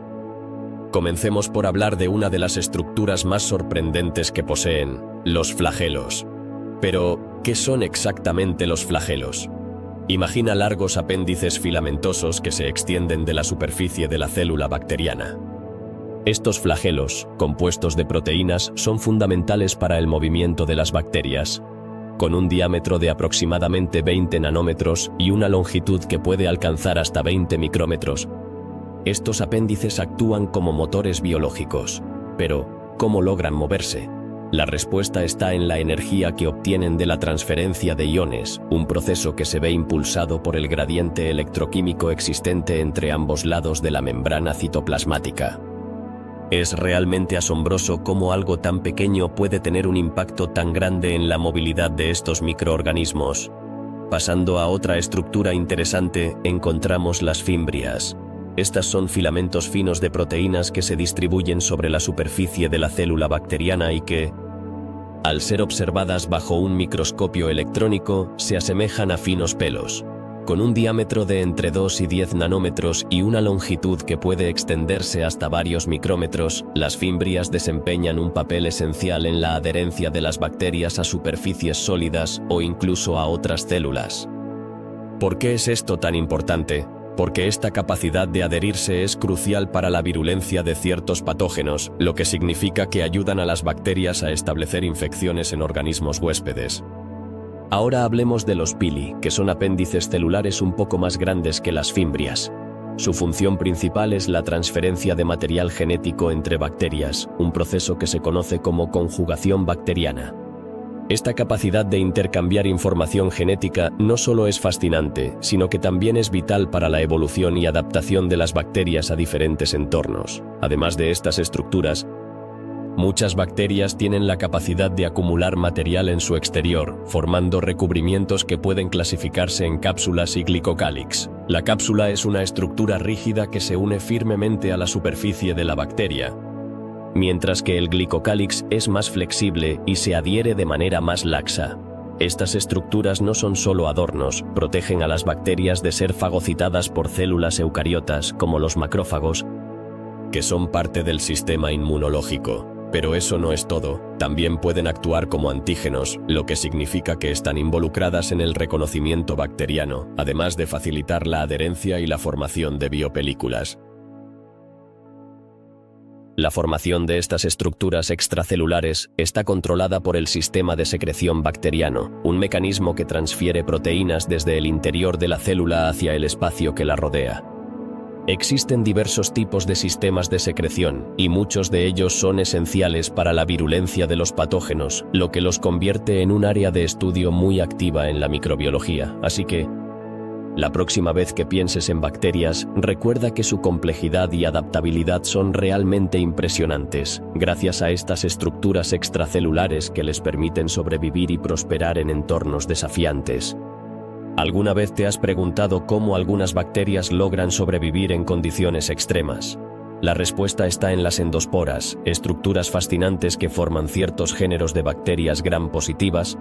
Comencemos por hablar de una de las estructuras más sorprendentes que poseen, los flagelos. Pero, ¿qué son exactamente los flagelos? Imagina largos apéndices filamentosos que se extienden de la superficie de la célula bacteriana. Estos flagelos, compuestos de proteínas, son fundamentales para el movimiento de las bacterias, con un diámetro de aproximadamente 20 nanómetros y una longitud que puede alcanzar hasta 20 micrómetros. Estos apéndices actúan como motores biológicos. Pero, ¿cómo logran moverse? La respuesta está en la energía que obtienen de la transferencia de iones, un proceso que se ve impulsado por el gradiente electroquímico existente entre ambos lados de la membrana citoplasmática. Es realmente asombroso cómo algo tan pequeño puede tener un impacto tan grande en la movilidad de estos microorganismos. Pasando a otra estructura interesante, encontramos las fimbrias. Estas son filamentos finos de proteínas que se distribuyen sobre la superficie de la célula bacteriana y que, al ser observadas bajo un microscopio electrónico, se asemejan a finos pelos. Con un diámetro de entre 2 y 10 nanómetros y una longitud que puede extenderse hasta varios micrómetros, las fimbrias desempeñan un papel esencial en la adherencia de las bacterias a superficies sólidas o incluso a otras células. ¿Por qué es esto tan importante? Porque esta capacidad de adherirse es crucial para la virulencia de ciertos patógenos, lo que significa que ayudan a las bacterias a establecer infecciones en organismos huéspedes. Ahora hablemos de los pili, que son apéndices celulares un poco más grandes que las fimbrias. Su función principal es la transferencia de material genético entre bacterias, un proceso que se conoce como conjugación bacteriana. Esta capacidad de intercambiar información genética no solo es fascinante, sino que también es vital para la evolución y adaptación de las bacterias a diferentes entornos. Además de estas estructuras, muchas bacterias tienen la capacidad de acumular material en su exterior, formando recubrimientos que pueden clasificarse en cápsulas y glicocálix. La cápsula es una estructura rígida que se une firmemente a la superficie de la bacteria, mientras que el glicocálix es más flexible y se adhiere de manera más laxa. Estas estructuras no son solo adornos, protegen a las bacterias de ser fagocitadas por células eucariotas como los macrófagos, que son parte del sistema inmunológico. Pero eso no es todo, también pueden actuar como antígenos, lo que significa que están involucradas en el reconocimiento bacteriano, además de facilitar la adherencia y la formación de biopelículas. La formación de estas estructuras extracelulares está controlada por el sistema de secreción bacteriano, un mecanismo que transfiere proteínas desde el interior de la célula hacia el espacio que la rodea. Existen diversos tipos de sistemas de secreción, y muchos de ellos son esenciales para la virulencia de los patógenos, lo que los convierte en un área de estudio muy activa en la microbiología. Así que, la próxima vez que pienses en bacterias, recuerda que su complejidad y adaptabilidad son realmente impresionantes, gracias a estas estructuras extracelulares que les permiten sobrevivir y prosperar en entornos desafiantes. ¿Alguna vez te has preguntado cómo algunas bacterias logran sobrevivir en condiciones extremas? La respuesta está en las endosporas, estructuras fascinantes que forman ciertos géneros de bacterias gram-positivas,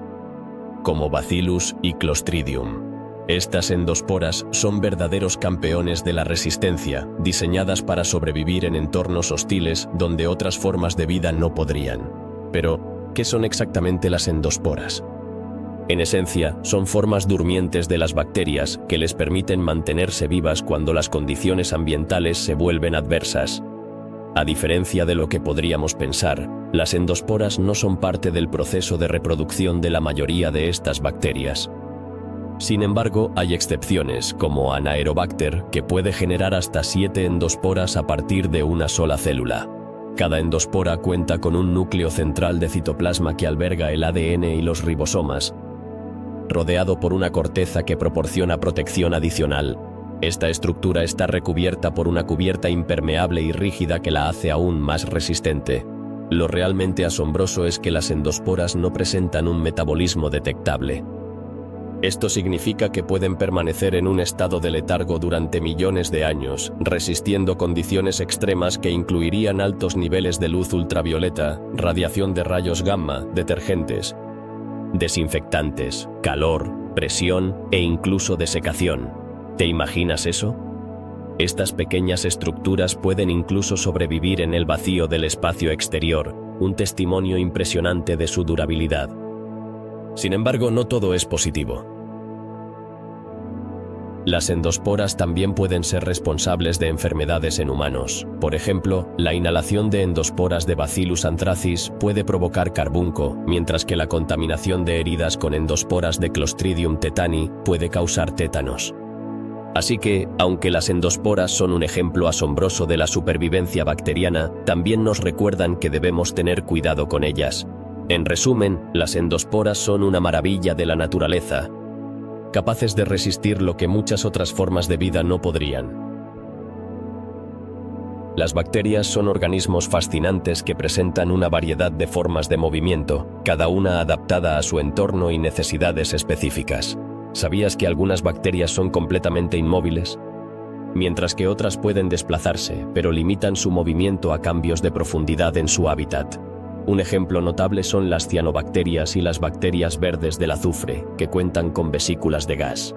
como Bacillus y Clostridium. Estas endosporas son verdaderos campeones de la resistencia, diseñadas para sobrevivir en entornos hostiles donde otras formas de vida no podrían. Pero, ¿qué son exactamente las endosporas? En esencia, son formas durmientes de las bacterias que les permiten mantenerse vivas cuando las condiciones ambientales se vuelven adversas. A diferencia de lo que podríamos pensar, las endosporas no son parte del proceso de reproducción de la mayoría de estas bacterias. Sin embargo, hay excepciones, como Anaerobacter, que puede generar hasta 7 endosporas a partir de una sola célula. Cada endospora cuenta con un núcleo central de citoplasma que alberga el ADN y los ribosomas, rodeado por una corteza que proporciona protección adicional. Esta estructura está recubierta por una cubierta impermeable y rígida que la hace aún más resistente. Lo realmente asombroso es que las endosporas no presentan un metabolismo detectable. Esto significa que pueden permanecer en un estado de letargo durante millones de años, resistiendo condiciones extremas que incluirían altos niveles de luz ultravioleta, radiación de rayos gamma, detergentes, desinfectantes, calor, presión e incluso desecación. ¿Te imaginas eso? Estas pequeñas estructuras pueden incluso sobrevivir en el vacío del espacio exterior, un testimonio impresionante de su durabilidad. Sin embargo, no todo es positivo. Las endosporas también pueden ser responsables de enfermedades en humanos. Por ejemplo, la inhalación de endosporas de Bacillus anthracis puede provocar carbunco, mientras que la contaminación de heridas con endosporas de Clostridium tetani puede causar tétanos. Así que, aunque las endosporas son un ejemplo asombroso de la supervivencia bacteriana, también nos recuerdan que debemos tener cuidado con ellas. En resumen, las endosporas son una maravilla de la naturaleza, capaces de resistir lo que muchas otras formas de vida no podrían. Las bacterias son organismos fascinantes que presentan una variedad de formas de movimiento, cada una adaptada a su entorno y necesidades específicas. ¿Sabías que algunas bacterias son completamente inmóviles? Mientras que otras pueden desplazarse, pero limitan su movimiento a cambios de profundidad en su hábitat. Un ejemplo notable son las cianobacterias y las bacterias verdes del azufre, que cuentan con vesículas de gas.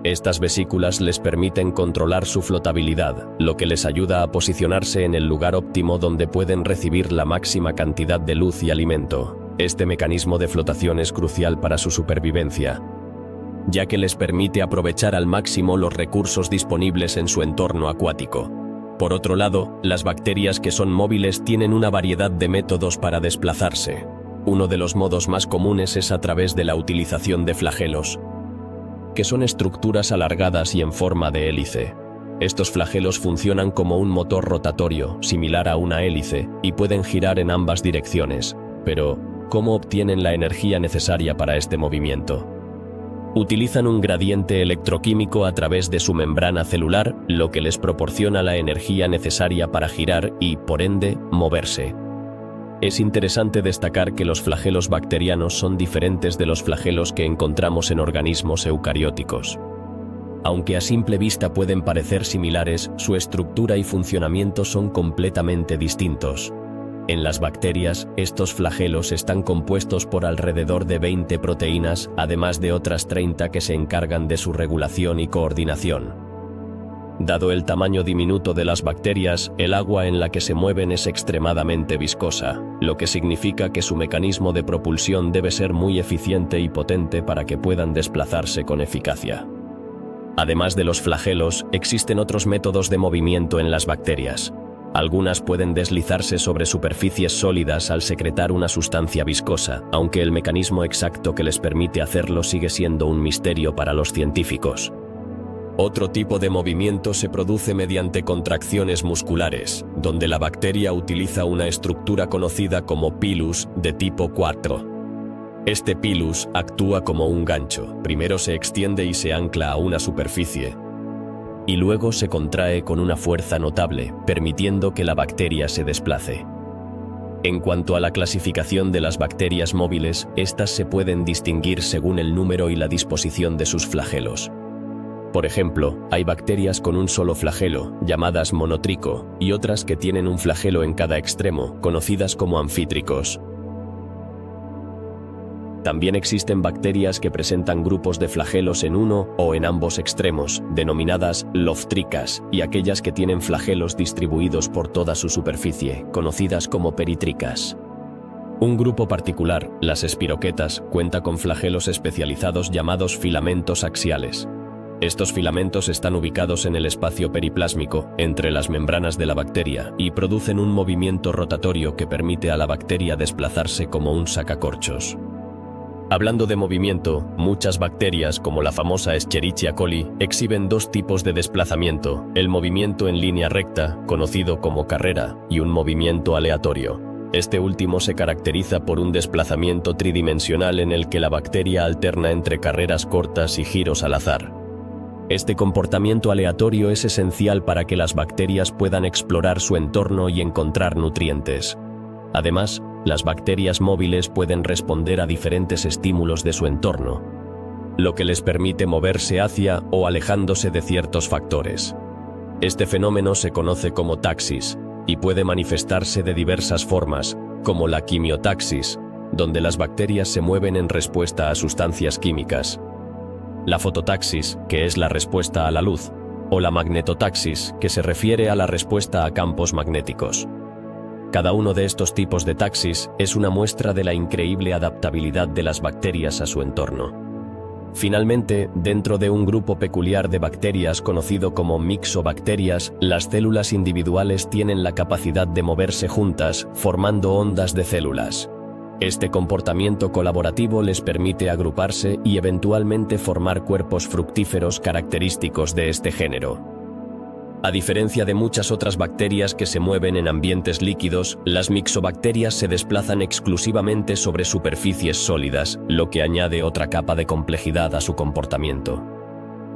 Estas vesículas les permiten controlar su flotabilidad, lo que les ayuda a posicionarse en el lugar óptimo donde pueden recibir la máxima cantidad de luz y alimento. Este mecanismo de flotación es crucial para su supervivencia, ya que les permite aprovechar al máximo los recursos disponibles en su entorno acuático. Por otro lado, las bacterias que son móviles tienen una variedad de métodos para desplazarse. Uno de los modos más comunes es a través de la utilización de flagelos, que son estructuras alargadas y en forma de hélice. Estos flagelos funcionan como un motor rotatorio, similar a una hélice, y pueden girar en ambas direcciones. Pero, ¿cómo obtienen la energía necesaria para este movimiento? Utilizan un gradiente electroquímico a través de su membrana celular, lo que les proporciona la energía necesaria para girar y, por ende, moverse. Es interesante destacar que los flagelos bacterianos son diferentes de los flagelos que encontramos en organismos eucarióticos. Aunque a simple vista pueden parecer similares, su estructura y funcionamiento son completamente distintos. En las bacterias, estos flagelos están compuestos por alrededor de 20 proteínas, además de otras 30 que se encargan de su regulación y coordinación. Dado el tamaño diminuto de las bacterias, el agua en la que se mueven es extremadamente viscosa, lo que significa que su mecanismo de propulsión debe ser muy eficiente y potente para que puedan desplazarse con eficacia. Además de los flagelos, existen otros métodos de movimiento en las bacterias. Algunas pueden deslizarse sobre superficies sólidas al secretar una sustancia viscosa, aunque el mecanismo exacto que les permite hacerlo sigue siendo un misterio para los científicos. Otro tipo de movimiento se produce mediante contracciones musculares, donde la bacteria utiliza una estructura conocida como pilus de tipo 4. Este pilus actúa como un gancho. Primero se extiende y se ancla a una superficie, y luego se contrae con una fuerza notable, permitiendo que la bacteria se desplace. En cuanto a la clasificación de las bacterias móviles, estas se pueden distinguir según el número y la disposición de sus flagelos. Por ejemplo, hay bacterias con un solo flagelo, llamadas monotrico, y otras que tienen un flagelo en cada extremo, conocidas como anfítricos. También existen bacterias que presentan grupos de flagelos en uno o en ambos extremos, denominadas loftricas, y aquellas que tienen flagelos distribuidos por toda su superficie, conocidas como peritricas. Un grupo particular, las espiroquetas, cuenta con flagelos especializados llamados filamentos axiales. Estos filamentos están ubicados en el espacio periplásmico, entre las membranas de la bacteria, y producen un movimiento rotatorio que permite a la bacteria desplazarse como un sacacorchos. Hablando de movimiento, muchas bacterias, como la famosa Escherichia coli, exhiben dos tipos de desplazamiento: el movimiento en línea recta, conocido como carrera, y un movimiento aleatorio. Este último se caracteriza por un desplazamiento tridimensional en el que la bacteria alterna entre carreras cortas y giros al azar. Este comportamiento aleatorio es esencial para que las bacterias puedan explorar su entorno y encontrar nutrientes. Además, las bacterias móviles pueden responder a diferentes estímulos de su entorno, lo que les permite moverse hacia o alejándose de ciertos factores. Este fenómeno se conoce como taxis y puede manifestarse de diversas formas, como la quimiotaxis, donde las bacterias se mueven en respuesta a sustancias químicas; la fototaxis, que es la respuesta a la luz; o la magnetotaxis, que se refiere a la respuesta a campos magnéticos. Cada uno de estos tipos de taxis es una muestra de la increíble adaptabilidad de las bacterias a su entorno. Finalmente, dentro de un grupo peculiar de bacterias conocido como mixobacterias, las células individuales tienen la capacidad de moverse juntas, formando ondas de células. Este comportamiento colaborativo les permite agruparse y eventualmente formar cuerpos fructíferos característicos de este género. A diferencia de muchas otras bacterias que se mueven en ambientes líquidos, las mixobacterias se desplazan exclusivamente sobre superficies sólidas, lo que añade otra capa de complejidad a su comportamiento.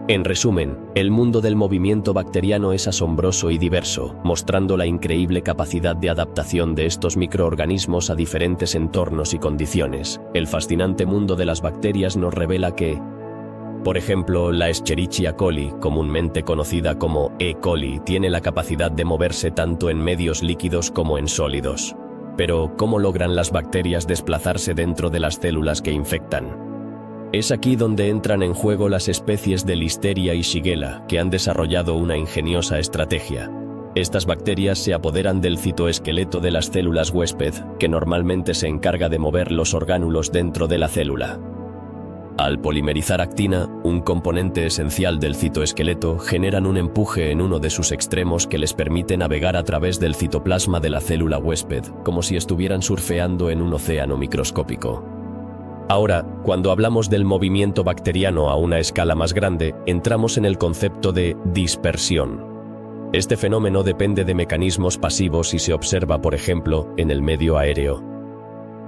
En resumen, el mundo del movimiento bacteriano es asombroso y diverso, mostrando la increíble capacidad de adaptación de estos microorganismos a diferentes entornos y condiciones. El fascinante mundo de las bacterias nos revela que, por ejemplo, la Escherichia coli, comúnmente conocida como E. coli, tiene la capacidad de moverse tanto en medios líquidos como en sólidos. Pero, ¿cómo logran las bacterias desplazarse dentro de las células que infectan? Es aquí donde entran en juego las especies de Listeria y Shigella, que han desarrollado una ingeniosa estrategia. Estas bacterias se apoderan del citoesqueleto de las células huésped, que normalmente se encarga de mover los orgánulos dentro de la célula. Al polimerizar actina, un componente esencial del citoesqueleto, generan un empuje en uno de sus extremos que les permite navegar a través del citoplasma de la célula huésped, como si estuvieran surfeando en un océano microscópico. Ahora, cuando hablamos del movimiento bacteriano a una escala más grande, entramos en el concepto de dispersión. Este fenómeno depende de mecanismos pasivos y se observa, por ejemplo, en el medio aéreo.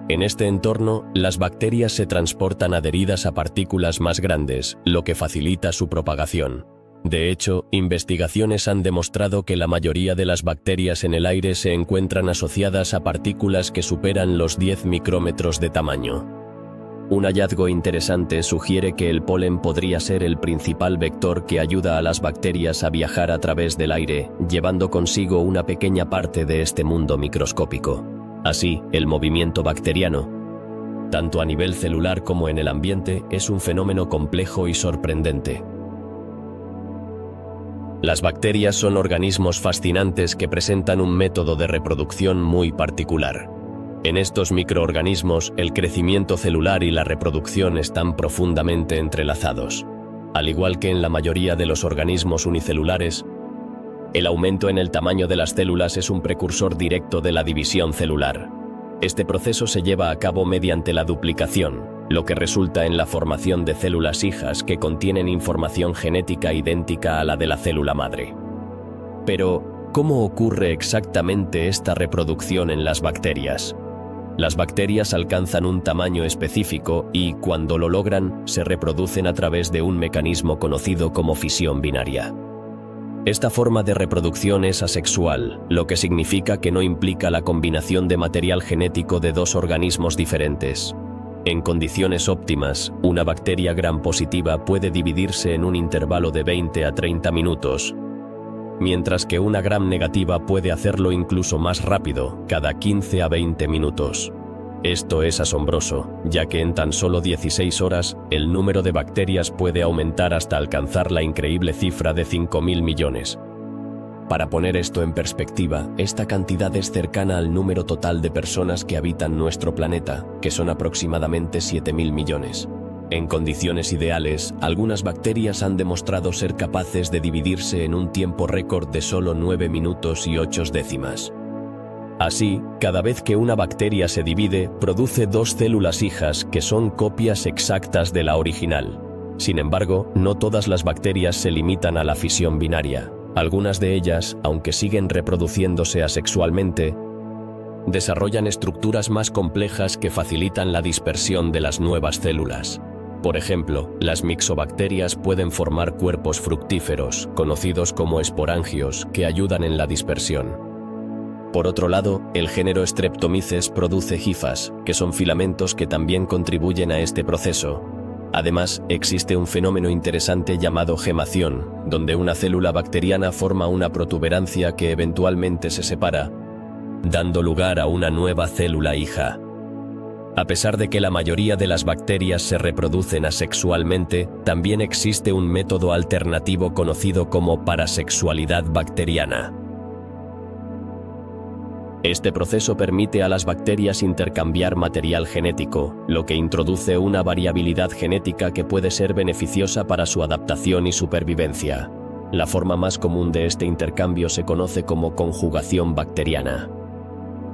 En este entorno, las bacterias se transportan adheridas a partículas más grandes, lo que facilita su propagación. De hecho, investigaciones han demostrado que la mayoría de las bacterias en el aire se encuentran asociadas a partículas que superan los 10 micrómetros de tamaño. Un hallazgo interesante sugiere que el polen podría ser el principal vector que ayuda a las bacterias a viajar a través del aire, llevando consigo una pequeña parte de este mundo microscópico. Así, el movimiento bacteriano, tanto a nivel celular como en el ambiente, es un fenómeno complejo y sorprendente. Las bacterias son organismos fascinantes que presentan un método de reproducción muy particular. En estos microorganismos, el crecimiento celular y la reproducción están profundamente entrelazados. Al igual que en la mayoría de los organismos unicelulares, el aumento en el tamaño de las células es un precursor directo de la división celular. Este proceso se lleva a cabo mediante la duplicación, lo que resulta en la formación de células hijas que contienen información genética idéntica a la de la célula madre. Pero, ¿cómo ocurre exactamente esta reproducción en las bacterias? Las bacterias alcanzan un tamaño específico y, cuando lo logran, se reproducen a través de un mecanismo conocido como fisión binaria. Esta forma de reproducción es asexual, lo que significa que no implica la combinación de material genético de dos organismos diferentes. En condiciones óptimas, una bacteria gram-positiva puede dividirse en un intervalo de 20 a 30 minutos, mientras que una gram-negativa puede hacerlo incluso más rápido, cada 15 a 20 minutos. Esto es asombroso, ya que en tan solo 16 horas, el número de bacterias puede aumentar hasta alcanzar la increíble cifra de 5.000 millones. Para poner esto en perspectiva, esta cantidad es cercana al número total de personas que habitan nuestro planeta, que son aproximadamente 7.000 millones. En condiciones ideales, algunas bacterias han demostrado ser capaces de dividirse en un tiempo récord de solo 9 minutos y 8 décimas. Así, cada vez que una bacteria se divide, produce dos células hijas que son copias exactas de la original. Sin embargo, no todas las bacterias se limitan a la fisión binaria. Algunas de ellas, aunque siguen reproduciéndose asexualmente, desarrollan estructuras más complejas que facilitan la dispersión de las nuevas células. Por ejemplo, las mixobacterias pueden formar cuerpos fructíferos, conocidos como esporangios, que ayudan en la dispersión. Por otro lado, el género Streptomyces produce hifas, que son filamentos que también contribuyen a este proceso. Además, existe un fenómeno interesante llamado gemación, donde una célula bacteriana forma una protuberancia que eventualmente se separa, dando lugar a una nueva célula hija. A pesar de que la mayoría de las bacterias se reproducen asexualmente, también existe un método alternativo conocido como parasexualidad bacteriana. Este proceso permite a las bacterias intercambiar material genético, lo que introduce una variabilidad genética que puede ser beneficiosa para su adaptación y supervivencia. La forma más común de este intercambio se conoce como conjugación bacteriana.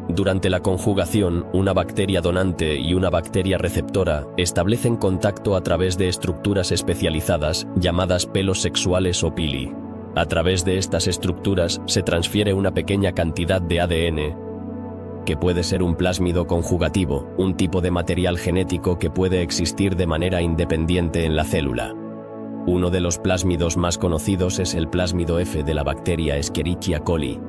Durante la conjugación, una bacteria donante y una bacteria receptora establecen contacto a través de estructuras especializadas llamadas pelos sexuales o pili. A través de estas estructuras se transfiere una pequeña cantidad de ADN, que puede ser un plásmido conjugativo, un tipo de material genético que puede existir de manera independiente en la célula. Uno de los plásmidos más conocidos es el plásmido F de la bacteria Escherichia coli,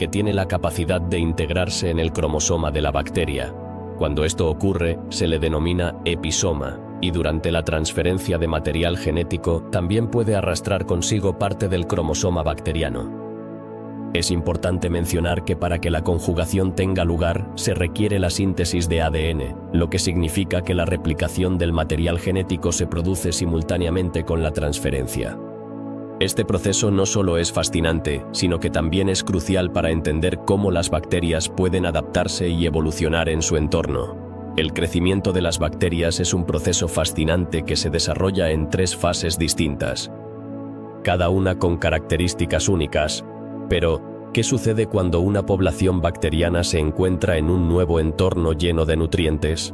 que tiene la capacidad de integrarse en el cromosoma de la bacteria. Cuando esto ocurre, se le denomina episoma, y durante la transferencia de material genético también puede arrastrar consigo parte del cromosoma bacteriano. Es importante mencionar que para que la conjugación tenga lugar, se requiere la síntesis de ADN, lo que significa que la replicación del material genético se produce simultáneamente con la transferencia. Este proceso no solo es fascinante, sino que también es crucial para entender cómo las bacterias pueden adaptarse y evolucionar en su entorno. El crecimiento de las bacterias es un proceso fascinante que se desarrolla en 3 fases distintas, cada una con características únicas. Pero, ¿qué sucede cuando una población bacteriana se encuentra en un nuevo entorno lleno de nutrientes?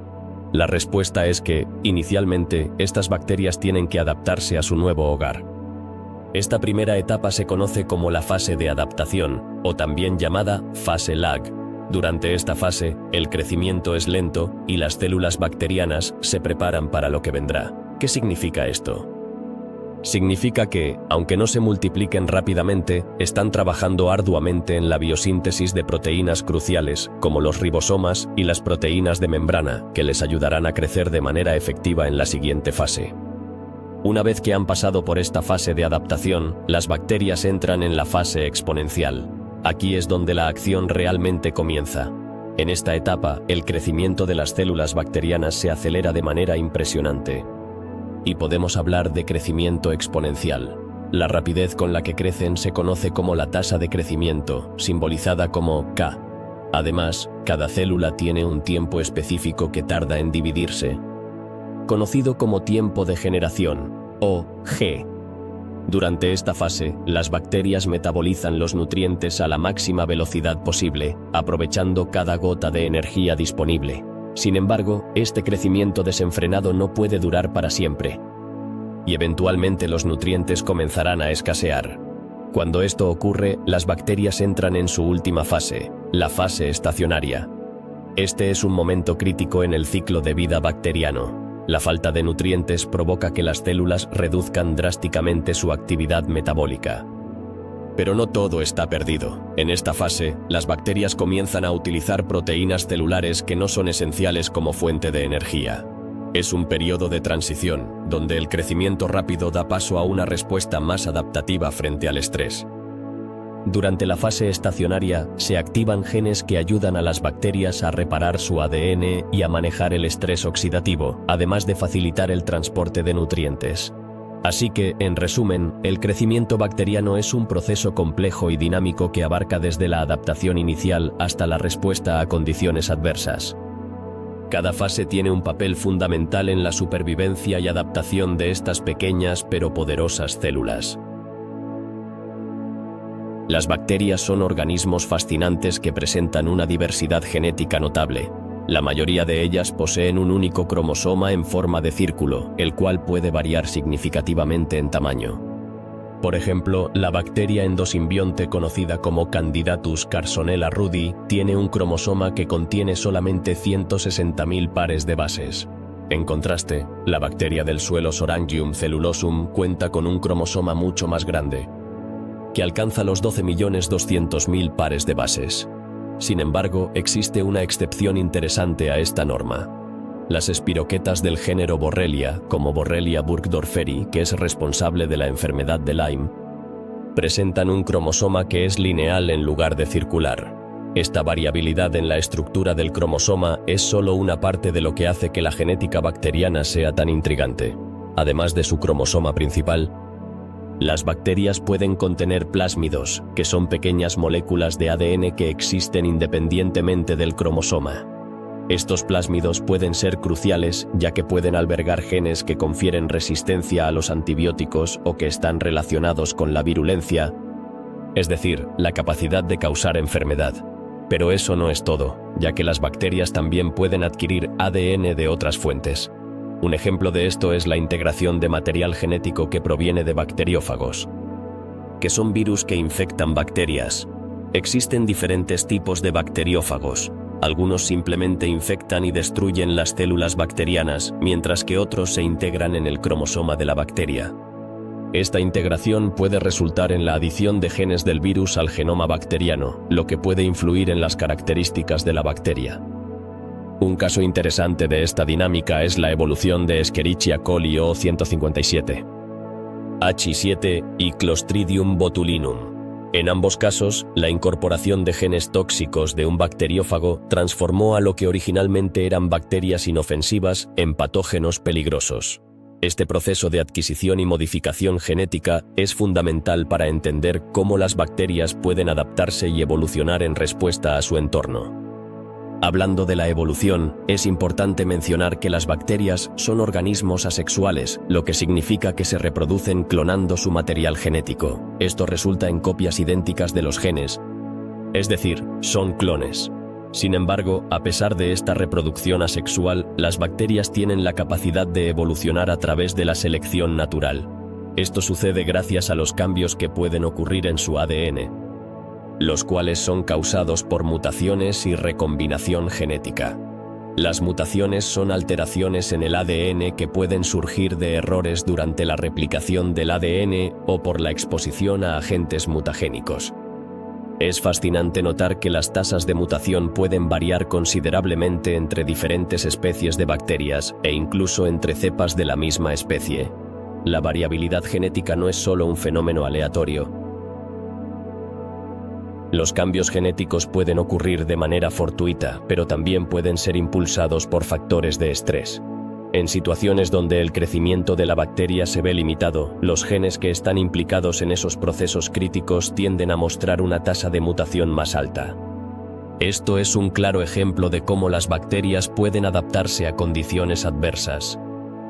La respuesta es que, inicialmente, estas bacterias tienen que adaptarse a su nuevo hogar. Esta primera etapa se conoce como la fase de adaptación, o también llamada fase lag. Durante esta fase, el crecimiento es lento y las células bacterianas se preparan para lo que vendrá. ¿Qué significa esto? Significa que, aunque no se multipliquen rápidamente, están trabajando arduamente en la biosíntesis de proteínas cruciales, como los ribosomas y las proteínas de membrana, que les ayudarán a crecer de manera efectiva en la siguiente fase. Una vez que han pasado por esta fase de adaptación, las bacterias entran en la fase exponencial. Aquí es donde la acción realmente comienza. En esta etapa, el crecimiento de las células bacterianas se acelera de manera impresionante. Y podemos hablar de crecimiento exponencial. La rapidez con la que crecen se conoce como la tasa de crecimiento, simbolizada como K. Además, cada célula tiene un tiempo específico que tarda en dividirse, conocido como tiempo de generación, o G. Durante esta fase, las bacterias metabolizan los nutrientes a la máxima velocidad posible, aprovechando cada gota de energía disponible. Sin embargo, este crecimiento desenfrenado no puede durar para siempre, y eventualmente los nutrientes comenzarán a escasear. Cuando esto ocurre, las bacterias entran en su última fase, la fase estacionaria. Este es un momento crítico en el ciclo de vida bacteriano. La falta de nutrientes provoca que las células reduzcan drásticamente su actividad metabólica. Pero no todo está perdido. En esta fase, las bacterias comienzan a utilizar proteínas celulares que no son esenciales como fuente de energía. Es un periodo de transición, donde el crecimiento rápido da paso a una respuesta más adaptativa frente al estrés. Durante la fase estacionaria, se activan genes que ayudan a las bacterias a reparar su ADN y a manejar el estrés oxidativo, además de facilitar el transporte de nutrientes. Así que, en resumen, el crecimiento bacteriano es un proceso complejo y dinámico que abarca desde la adaptación inicial hasta la respuesta a condiciones adversas. Cada fase tiene un papel fundamental en la supervivencia y adaptación de estas pequeñas pero poderosas células. Las bacterias son organismos fascinantes que presentan una diversidad genética notable. La mayoría de ellas poseen un único cromosoma en forma de círculo, el cual puede variar significativamente en tamaño. Por ejemplo, la bacteria endosimbionte conocida como Candidatus carsonella rudi tiene un cromosoma que contiene solamente 160.000 pares de bases. En contraste, la bacteria del suelo Sorangium cellulosum cuenta con un cromosoma mucho más grande, que alcanza los 12.200.000 pares de bases. Sin embargo, existe una excepción interesante a esta norma. Las espiroquetas del género Borrelia, como Borrelia burgdorferi, que es responsable de la enfermedad de Lyme, presentan un cromosoma que es lineal en lugar de circular. Esta variabilidad en la estructura del cromosoma es solo una parte de lo que hace que la genética bacteriana sea tan intrigante. Además de su cromosoma principal, las bacterias pueden contener plásmidos, que son pequeñas moléculas de ADN que existen independientemente del cromosoma. Estos plásmidos pueden ser cruciales, ya que pueden albergar genes que confieren resistencia a los antibióticos o que están relacionados con la virulencia, es decir, la capacidad de causar enfermedad. Pero eso no es todo, ya que las bacterias también pueden adquirir ADN de otras fuentes. Un ejemplo de esto es la integración de material genético que proviene de bacteriófagos, que son virus que infectan bacterias. Existen diferentes tipos de bacteriófagos. Algunos simplemente infectan y destruyen las células bacterianas, mientras que otros se integran en el cromosoma de la bacteria. Esta integración puede resultar en la adición de genes del virus al genoma bacteriano, lo que puede influir en las características de la bacteria. Un caso interesante de esta dinámica es la evolución de Escherichia coli O157, H7 y Clostridium botulinum. En ambos casos, la incorporación de genes tóxicos de un bacteriófago transformó a lo que originalmente eran bacterias inofensivas en patógenos peligrosos. Este proceso de adquisición y modificación genética es fundamental para entender cómo las bacterias pueden adaptarse y evolucionar en respuesta a su entorno. Hablando de la evolución, es importante mencionar que las bacterias son organismos asexuales, lo que significa que se reproducen clonando su material genético. Esto resulta en copias idénticas de los genes, es decir, son clones. Sin embargo, a pesar de esta reproducción asexual, las bacterias tienen la capacidad de evolucionar a través de la selección natural. Esto sucede gracias a los cambios que pueden ocurrir en su ADN, los cuales son causados por mutaciones y recombinación genética. Las mutaciones son alteraciones en el ADN que pueden surgir de errores durante la replicación del ADN o por la exposición a agentes mutagénicos. Es fascinante notar que las tasas de mutación pueden variar considerablemente entre diferentes especies de bacterias e incluso entre cepas de la misma especie. La variabilidad genética no es solo un fenómeno aleatorio. Los cambios genéticos pueden ocurrir de manera fortuita, pero también pueden ser impulsados por factores de estrés. En situaciones donde el crecimiento de la bacteria se ve limitado, los genes que están implicados en esos procesos críticos tienden a mostrar una tasa de mutación más alta. Esto es un claro ejemplo de cómo las bacterias pueden adaptarse a condiciones adversas.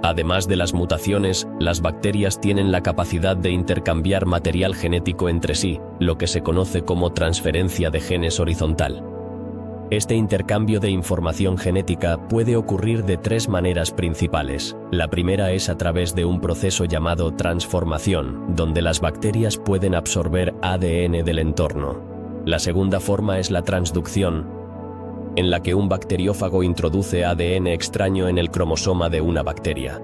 Además de las mutaciones, las bacterias tienen la capacidad de intercambiar material genético entre sí, lo que se conoce como transferencia de genes horizontal. Este intercambio de información genética puede ocurrir de tres maneras principales. La primera es a través de un proceso llamado transformación, donde las bacterias pueden absorber ADN del entorno. La segunda forma es la transducción, en la que un bacteriófago introduce ADN extraño en el cromosoma de una bacteria.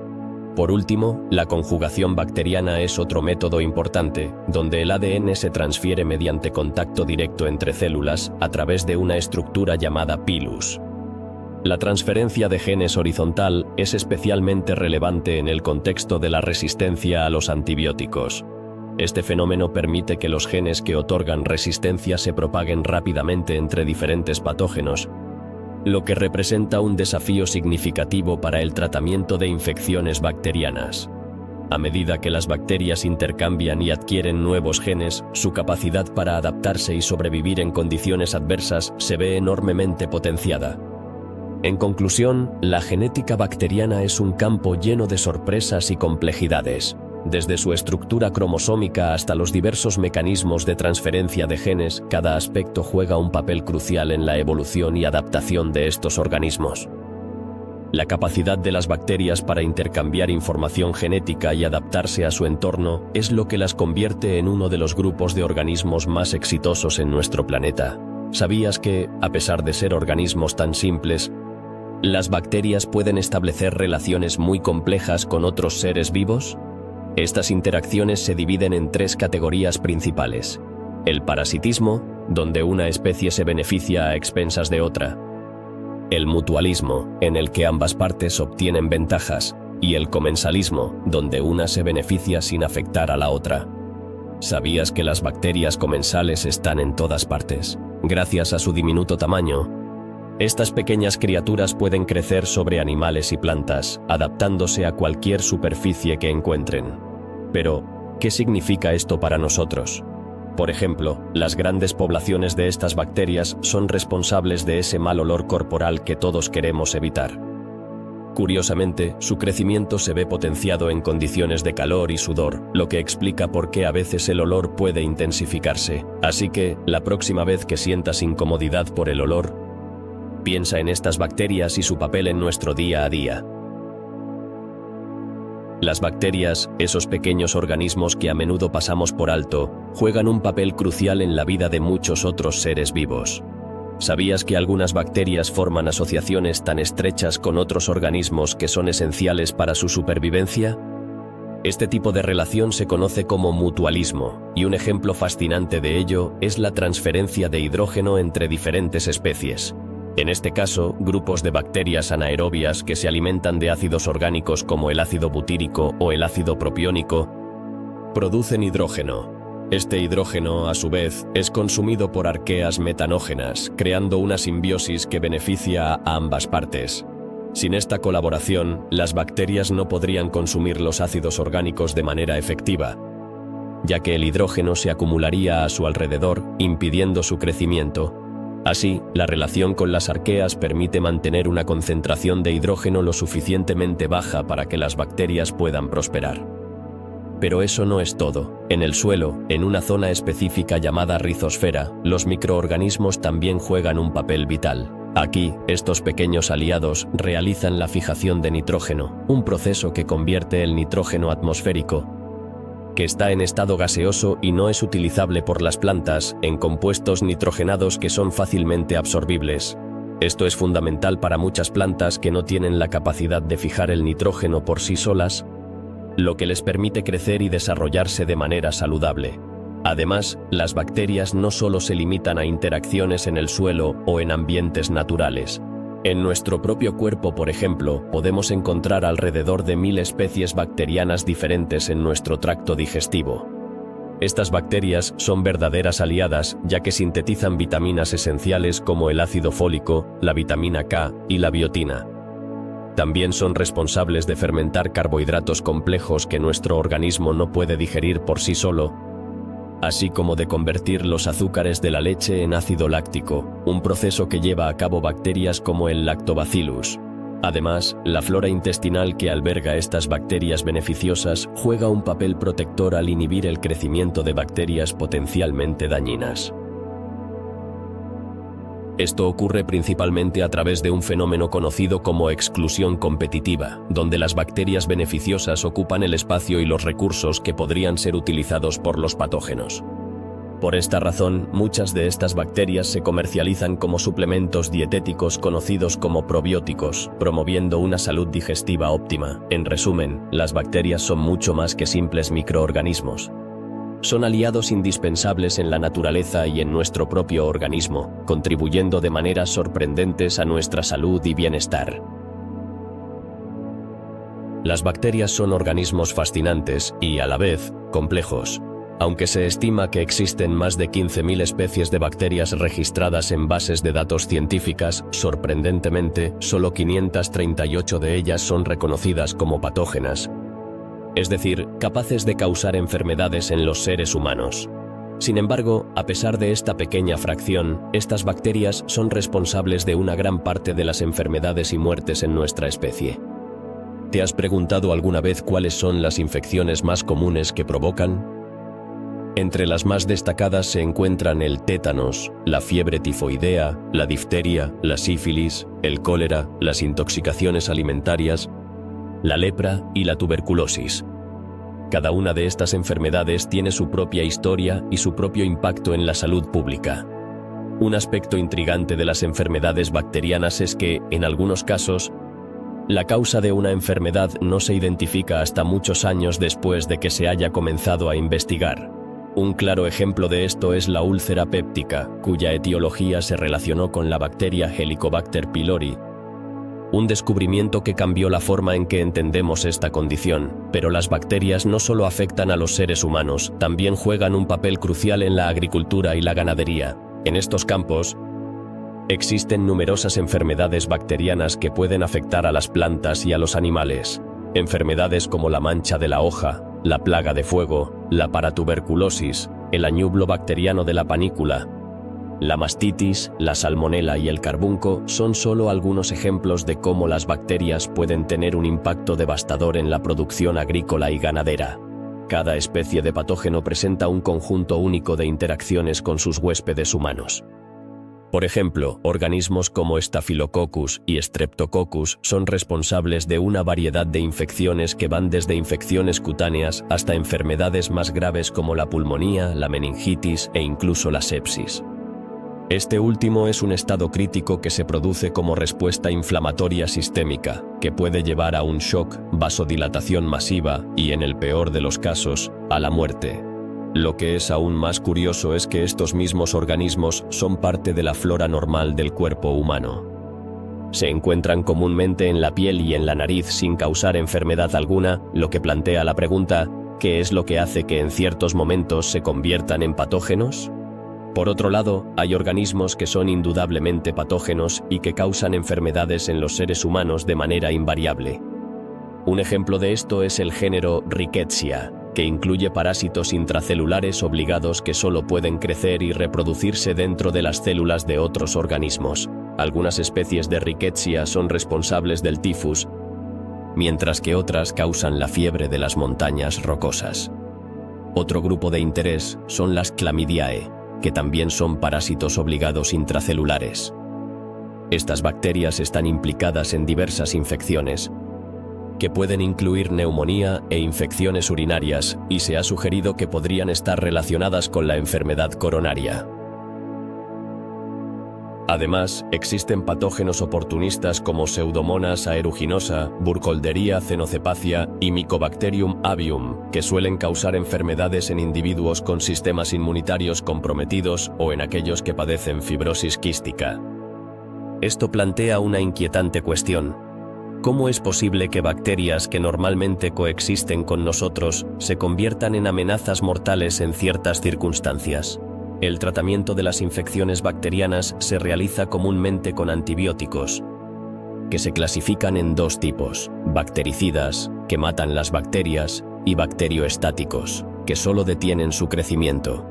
Por último, la conjugación bacteriana es otro método importante, donde el ADN se transfiere mediante contacto directo entre células a través de una estructura llamada pilus. La transferencia de genes horizontal es especialmente relevante en el contexto de la resistencia a los antibióticos. Este fenómeno permite que los genes que otorgan resistencia se propaguen rápidamente entre diferentes patógenos, lo que representa un desafío significativo para el tratamiento de infecciones bacterianas. A medida que las bacterias intercambian y adquieren nuevos genes, su capacidad para adaptarse y sobrevivir en condiciones adversas se ve enormemente potenciada. En conclusión, la genética bacteriana es un campo lleno de sorpresas y complejidades. Desde su estructura cromosómica hasta los diversos mecanismos de transferencia de genes, cada aspecto juega un papel crucial en la evolución y adaptación de estos organismos. La capacidad de las bacterias para intercambiar información genética y adaptarse a su entorno es lo que las convierte en uno de los grupos de organismos más exitosos en nuestro planeta. ¿Sabías que, a pesar de ser organismos tan simples, las bacterias pueden establecer relaciones muy complejas con otros seres vivos? Estas interacciones se dividen en tres categorías principales: el parasitismo, donde una especie se beneficia a expensas de otra; el mutualismo, en el que ambas partes obtienen ventajas; y el comensalismo, donde una se beneficia sin afectar a la otra. ¿Sabías que las bacterias comensales están en todas partes? Gracias a su diminuto tamaño, estas pequeñas criaturas pueden crecer sobre animales y plantas, adaptándose a cualquier superficie que encuentren. Pero, ¿qué significa esto para nosotros? Por ejemplo, las grandes poblaciones de estas bacterias son responsables de ese mal olor corporal que todos queremos evitar. Curiosamente, su crecimiento se ve potenciado en condiciones de calor y sudor, lo que explica por qué a veces el olor puede intensificarse. Así que, la próxima vez que sientas incomodidad por el olor, piensa en estas bacterias y su papel en nuestro día a día. Las bacterias, esos pequeños organismos que a menudo pasamos por alto, juegan un papel crucial en la vida de muchos otros seres vivos. ¿Sabías que algunas bacterias forman asociaciones tan estrechas con otros organismos que son esenciales para su supervivencia? Este tipo de relación se conoce como mutualismo, y un ejemplo fascinante de ello es la transferencia de hidrógeno entre diferentes especies. En este caso, grupos de bacterias anaerobias que se alimentan de ácidos orgánicos como el ácido butírico o el ácido propiónico producen hidrógeno. Este hidrógeno, a su vez, es consumido por arqueas metanógenas, creando una simbiosis que beneficia a ambas partes. Sin esta colaboración, las bacterias no podrían consumir los ácidos orgánicos de manera efectiva, ya que el hidrógeno se acumularía a su alrededor, impidiendo su crecimiento. Así, la relación con las arqueas permite mantener una concentración de hidrógeno lo suficientemente baja para que las bacterias puedan prosperar. Pero eso no es todo. En el suelo, en una zona específica llamada rizosfera, los microorganismos también juegan un papel vital. Aquí, estos pequeños aliados realizan la fijación de nitrógeno, un proceso que convierte el nitrógeno atmosférico, que está en estado gaseoso y no es utilizable por las plantas, en compuestos nitrogenados que son fácilmente absorbibles. Esto es fundamental para muchas plantas que no tienen la capacidad de fijar el nitrógeno por sí solas, lo que les permite crecer y desarrollarse de manera saludable. Además, las bacterias no solo se limitan a interacciones en el suelo o en ambientes naturales. En nuestro propio cuerpo, por ejemplo, podemos encontrar alrededor de 1000 especies bacterianas diferentes en nuestro tracto digestivo. Estas bacterias son verdaderas aliadas, ya que sintetizan vitaminas esenciales como el ácido fólico, la vitamina K y la biotina. También son responsables de fermentar carbohidratos complejos que nuestro organismo no puede digerir por sí solo, así como de convertir los azúcares de la leche en ácido láctico, un proceso que lleva a cabo bacterias como el Lactobacillus. Además, la flora intestinal que alberga estas bacterias beneficiosas juega un papel protector al inhibir el crecimiento de bacterias potencialmente dañinas. Esto ocurre principalmente a través de un fenómeno conocido como exclusión competitiva, donde las bacterias beneficiosas ocupan el espacio y los recursos que podrían ser utilizados por los patógenos. Por esta razón, muchas de estas bacterias se comercializan como suplementos dietéticos conocidos como probióticos, promoviendo una salud digestiva óptima. En resumen, las bacterias son mucho más que simples microorganismos. Son aliados indispensables en la naturaleza y en nuestro propio organismo, contribuyendo de maneras sorprendentes a nuestra salud y bienestar. Las bacterias son organismos fascinantes y, a la vez, complejos. Aunque se estima que existen más de 15.000 especies de bacterias registradas en bases de datos científicas, sorprendentemente, solo 538 de ellas son reconocidas como patógenas, es decir, capaces de causar enfermedades en los seres humanos. Sin embargo, a pesar de esta pequeña fracción, estas bacterias son responsables de una gran parte de las enfermedades y muertes en nuestra especie. ¿Te has preguntado alguna vez cuáles son las infecciones más comunes que provocan? Entre las más destacadas se encuentran el tétanos, la fiebre tifoidea, la difteria, la sífilis, el cólera, las intoxicaciones alimentarias, la lepra y la tuberculosis. Cada una de estas enfermedades tiene su propia historia y su propio impacto en la salud pública. Un aspecto intrigante de las enfermedades bacterianas es que, en algunos casos, la causa de una enfermedad no se identifica hasta muchos años después de que se haya comenzado a investigar. Un claro ejemplo de esto es la úlcera péptica, cuya etiología se relacionó con la bacteria Helicobacter pylori, un descubrimiento que cambió la forma en que entendemos esta condición. Pero las bacterias no solo afectan a los seres humanos, también juegan un papel crucial en la agricultura y la ganadería. En estos campos, existen numerosas enfermedades bacterianas que pueden afectar a las plantas y a los animales. Enfermedades como la mancha de la hoja, la plaga de fuego, la paratuberculosis, el añublo bacteriano de la panícula, la mastitis, la salmonela y el carbunco son solo algunos ejemplos de cómo las bacterias pueden tener un impacto devastador en la producción agrícola y ganadera. Cada especie de patógeno presenta un conjunto único de interacciones con sus huéspedes humanos. Por ejemplo, organismos como Staphylococcus y Streptococcus son responsables de una variedad de infecciones que van desde infecciones cutáneas hasta enfermedades más graves como la pulmonía, la meningitis e incluso la sepsis. Este último es un estado crítico que se produce como respuesta inflamatoria sistémica, que puede llevar a un shock, vasodilatación masiva y, en el peor de los casos, a la muerte. Lo que es aún más curioso es que estos mismos organismos son parte de la flora normal del cuerpo humano. Se encuentran comúnmente en la piel y en la nariz sin causar enfermedad alguna, lo que plantea la pregunta: ¿Qué es lo que hace que en ciertos momentos se conviertan en patógenos? Por otro lado, hay organismos que son indudablemente patógenos y que causan enfermedades en los seres humanos de manera invariable. Un ejemplo de esto es el género Rickettsia, que incluye parásitos intracelulares obligados que solo pueden crecer y reproducirse dentro de las células de otros organismos. Algunas especies de Rickettsia son responsables del tifus, mientras que otras causan la fiebre de las montañas rocosas. Otro grupo de interés son las Chlamydiae, que también son parásitos obligados intracelulares. Estas bacterias están implicadas en diversas infecciones, que pueden incluir neumonía e infecciones urinarias, y se ha sugerido que podrían estar relacionadas con la enfermedad coronaria. Además, existen patógenos oportunistas como Pseudomonas aeruginosa, Burkholderia cenocepacia y Mycobacterium avium, que suelen causar enfermedades en individuos con sistemas inmunitarios comprometidos o en aquellos que padecen fibrosis quística. Esto plantea una inquietante cuestión. ¿Cómo es posible que bacterias que normalmente coexisten con nosotros se conviertan en amenazas mortales en ciertas circunstancias? El tratamiento de las infecciones bacterianas se realiza comúnmente con antibióticos, que se clasifican en dos tipos: bactericidas, que matan las bacterias, y bacterioestáticos, que solo detienen su crecimiento.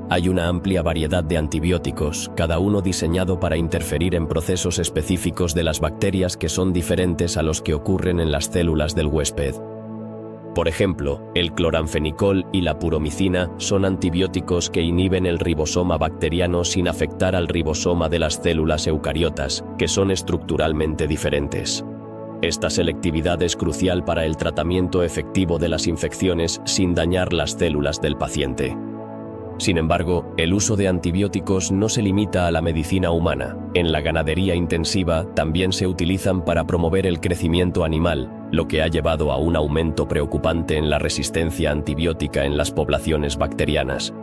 Hay una amplia variedad de antibióticos, cada uno diseñado para interferir en procesos específicos de las bacterias que son diferentes a los que ocurren en las células del huésped. Por ejemplo, el cloranfenicol y la puromicina son antibióticos que inhiben el ribosoma bacteriano sin afectar al ribosoma de las células eucariotas, que son estructuralmente diferentes. Esta selectividad es crucial para el tratamiento efectivo de las infecciones sin dañar las células del paciente. Sin embargo, el uso de antibióticos no se limita a la medicina humana. En la ganadería intensiva también se utilizan para promover el crecimiento animal, lo que ha llevado a un aumento preocupante en la resistencia antibiótica en las poblaciones bacterianas.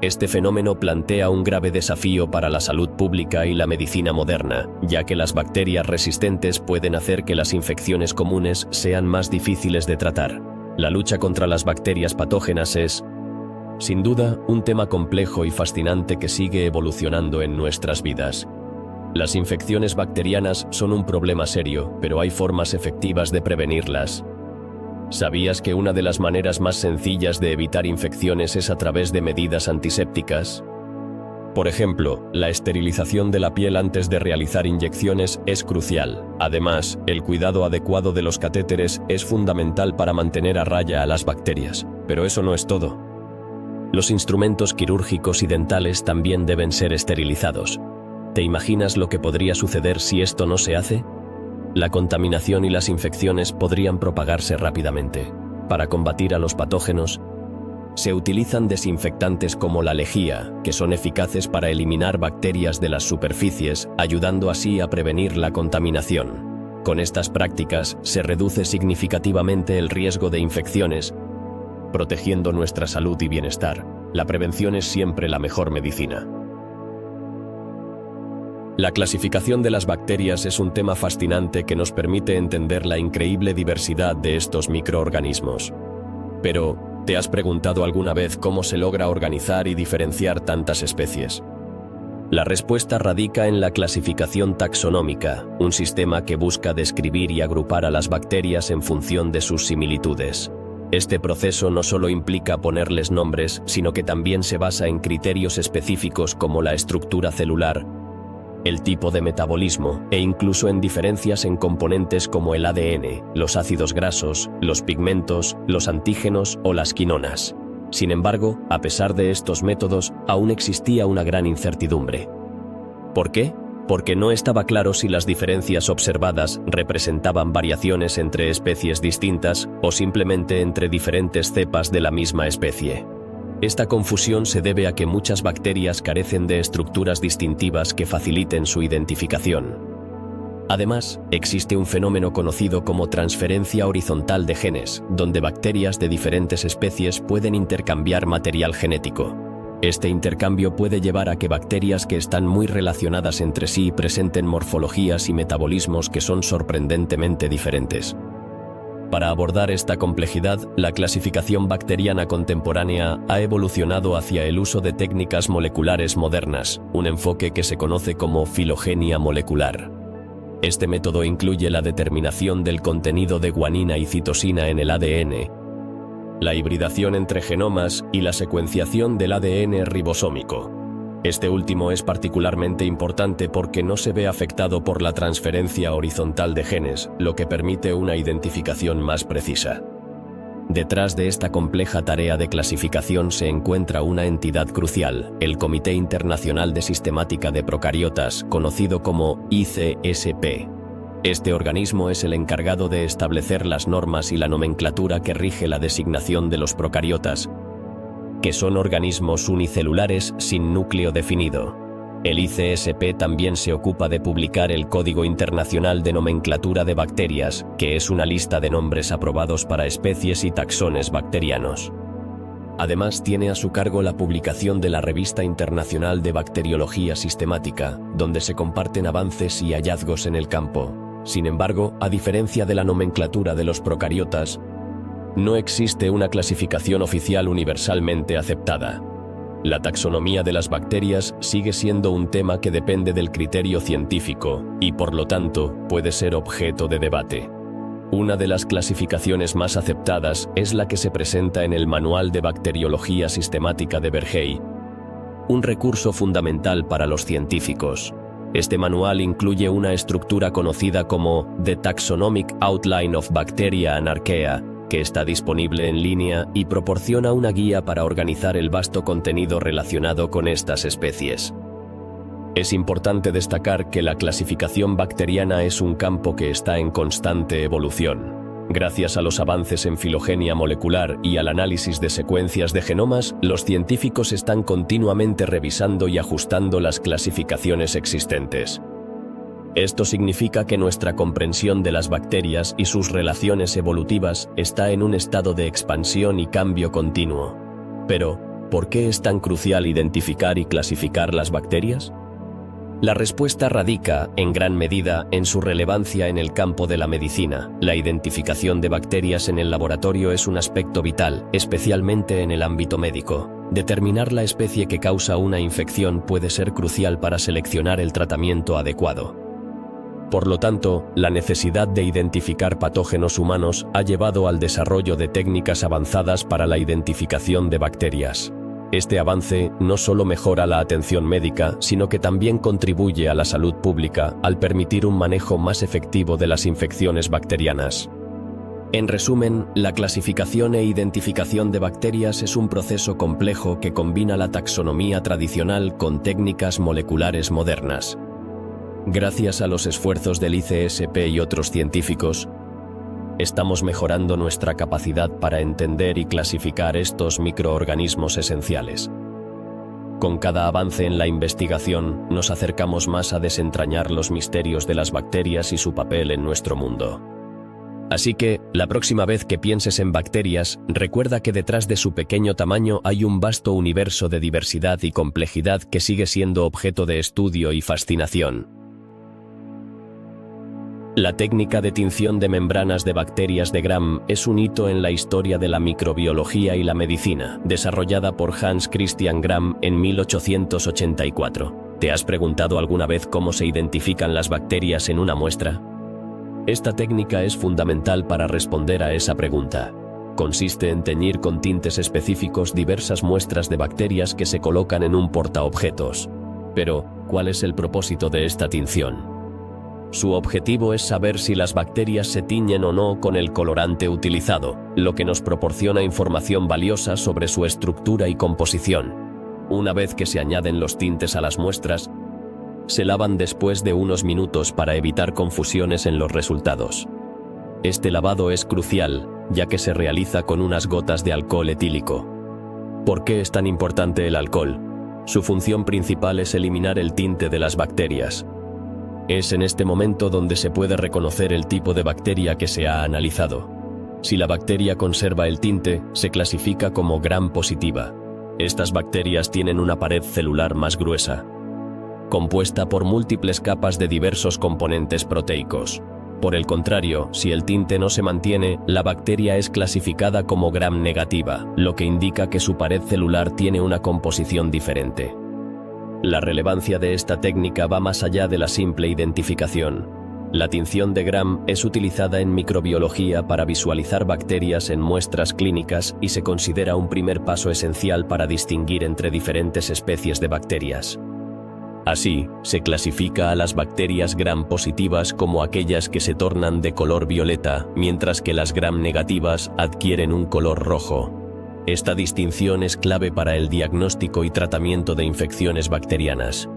Este fenómeno plantea un grave desafío para la salud pública y la medicina moderna, ya que las bacterias resistentes pueden hacer que las infecciones comunes sean más difíciles de tratar. La lucha contra las bacterias patógenas es, sin duda, un tema complejo y fascinante que sigue evolucionando en nuestras vidas. Las infecciones bacterianas son un problema serio, pero hay formas efectivas de prevenirlas. ¿Sabías que una de las maneras más sencillas de evitar infecciones es a través de medidas antisépticas? Por ejemplo, la esterilización de la piel antes de realizar inyecciones es crucial. Además, el cuidado adecuado de los catéteres es fundamental para mantener a raya a las bacterias. Pero eso no es todo. Los instrumentos quirúrgicos y dentales también deben ser esterilizados. ¿Te imaginas lo que podría suceder si esto no se hace? La contaminación y las infecciones podrían propagarse rápidamente. Para combatir a los patógenos, se utilizan desinfectantes como la lejía, que son eficaces para eliminar bacterias de las superficies, ayudando así a prevenir la contaminación. Con estas prácticas, se reduce significativamente el riesgo de infecciones, protegiendo nuestra salud y bienestar. La prevención es siempre la mejor medicina. La clasificación de las bacterias es un tema fascinante que nos permite entender la increíble diversidad de estos microorganismos. Pero, ¿te has preguntado alguna vez cómo se logra organizar y diferenciar tantas especies? La respuesta radica en la clasificación taxonómica, un sistema que busca describir y agrupar a las bacterias en función de sus similitudes. Este proceso no solo implica ponerles nombres, sino que también se basa en criterios específicos como la estructura celular, el tipo de metabolismo e incluso en diferencias en componentes como el ADN, los ácidos grasos, los pigmentos, los antígenos o las quinonas. Sin embargo, a pesar de estos métodos, aún existía una gran incertidumbre. ¿Por qué? Porque no estaba claro si las diferencias observadas representaban variaciones entre especies distintas o simplemente entre diferentes cepas de la misma especie. Esta confusión se debe a que muchas bacterias carecen de estructuras distintivas que faciliten su identificación. Además, existe un fenómeno conocido como transferencia horizontal de genes, donde bacterias de diferentes especies pueden intercambiar material genético. Este intercambio puede llevar a que bacterias que están muy relacionadas entre sí presenten morfologías y metabolismos que son sorprendentemente diferentes. Para abordar esta complejidad, la clasificación bacteriana contemporánea ha evolucionado hacia el uso de técnicas moleculares modernas, un enfoque que se conoce como filogenia molecular. Este método incluye la determinación del contenido de guanina y citosina en el ADN, la hibridación entre genomas y la secuenciación del ADN ribosómico. Este último es particularmente importante porque no se ve afectado por la transferencia horizontal de genes, lo que permite una identificación más precisa. Detrás de esta compleja tarea de clasificación se encuentra una entidad crucial, el Comité Internacional de Sistemática de Procariotas, conocido como ICSP. Este organismo es el encargado de establecer las normas y la nomenclatura que rige la designación de los procariotas, que son organismos unicelulares sin núcleo definido. El ICSP también se ocupa de publicar el Código Internacional de Nomenclatura de Bacterias, que es una lista de nombres aprobados para especies y taxones bacterianos. Además, tiene a su cargo la publicación de la Revista Internacional de Bacteriología Sistemática, donde se comparten avances y hallazgos en el campo. Sin embargo, a diferencia de la nomenclatura de los procariotas, no existe una clasificación oficial universalmente aceptada. La taxonomía de las bacterias sigue siendo un tema que depende del criterio científico y, por lo tanto, puede ser objeto de debate. Una de las clasificaciones más aceptadas es la que se presenta en el Manual de Bacteriología Sistemática de Berghei, un recurso fundamental para los científicos. Este manual incluye una estructura conocida como The Taxonomic Outline of Bacteria and Archaea, que está disponible en línea y proporciona una guía para organizar el vasto contenido relacionado con estas especies. Es importante destacar que la clasificación bacteriana es un campo que está en constante evolución. Gracias a los avances en filogenia molecular y al análisis de secuencias de genomas, los científicos están continuamente revisando y ajustando las clasificaciones existentes. Esto significa que nuestra comprensión de las bacterias y sus relaciones evolutivas está en un estado de expansión y cambio continuo. Pero, ¿por qué es tan crucial identificar y clasificar las bacterias? La respuesta radica, en gran medida, en su relevancia en el campo de la medicina. La identificación de bacterias en el laboratorio es un aspecto vital, especialmente en el ámbito médico. Determinar la especie que causa una infección puede ser crucial para seleccionar el tratamiento adecuado. Por lo tanto, la necesidad de identificar patógenos humanos ha llevado al desarrollo de técnicas avanzadas para la identificación de bacterias. Este avance no solo mejora la atención médica, sino que también contribuye a la salud pública al permitir un manejo más efectivo de las infecciones bacterianas. En resumen, la clasificación e identificación de bacterias es un proceso complejo que combina la taxonomía tradicional con técnicas moleculares modernas. Gracias a los esfuerzos del ICSP y otros científicos, estamos mejorando nuestra capacidad para entender y clasificar estos microorganismos esenciales. Con cada avance en la investigación, nos acercamos más a desentrañar los misterios de las bacterias y su papel en nuestro mundo. Así que, la próxima vez que pienses en bacterias, recuerda que detrás de su pequeño tamaño hay un vasto universo de diversidad y complejidad que sigue siendo objeto de estudio y fascinación. La técnica de tinción de membranas de bacterias de Gram es un hito en la historia de la microbiología y la medicina, desarrollada por Hans Christian Gram en 1884. ¿Te has preguntado alguna vez cómo se identifican las bacterias en una muestra? Esta técnica es fundamental para responder a esa pregunta. Consiste en teñir con tintes específicos diversas muestras de bacterias que se colocan en un portaobjetos. Pero, ¿cuál es el propósito de esta tinción? Su objetivo es saber si las bacterias se tiñen o no con el colorante utilizado, lo que nos proporciona información valiosa sobre su estructura y composición. Una vez que se añaden los tintes a las muestras, se lavan después de unos minutos para evitar confusiones en los resultados. Este lavado es crucial, ya que se realiza con unas gotas de alcohol etílico. ¿Por qué es tan importante el alcohol? Su función principal es eliminar el tinte de las bacterias. Es en este momento donde se puede reconocer el tipo de bacteria que se ha analizado. Si la bacteria conserva el tinte, se clasifica como Gram positiva. Estas bacterias tienen una pared celular más gruesa, compuesta por múltiples capas de diversos componentes proteicos. Por el contrario, si el tinte no se mantiene, la bacteria es clasificada como gram negativa, lo que indica que su pared celular tiene una composición diferente. La relevancia de esta técnica va más allá de la simple identificación. La tinción de Gram es utilizada en microbiología para visualizar bacterias en muestras clínicas y se considera un primer paso esencial para distinguir entre diferentes especies de bacterias. Así, se clasifica a las bacterias Gram positivas como aquellas que se tornan de color violeta, mientras que las Gram negativas adquieren un color rojo. Esta distinción es clave para el diagnóstico y tratamiento de infecciones bacterianas.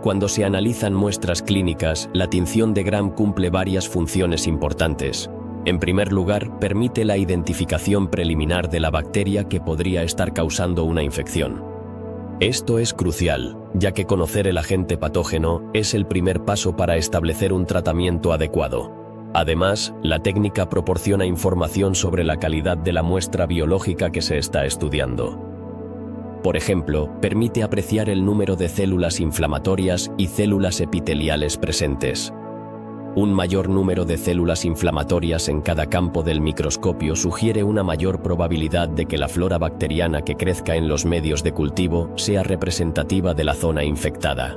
Cuando se analizan muestras clínicas, la tinción de Gram cumple varias funciones importantes. En primer lugar, permite la identificación preliminar de la bacteria que podría estar causando una infección. Esto es crucial, ya que conocer el agente patógeno es el primer paso para establecer un tratamiento adecuado. Además, la técnica proporciona información sobre la calidad de la muestra biológica que se está estudiando. Por ejemplo, permite apreciar el número de células inflamatorias y células epiteliales presentes. Un mayor número de células inflamatorias en cada campo del microscopio sugiere una mayor probabilidad de que la flora bacteriana que crezca en los medios de cultivo sea representativa de la zona infectada.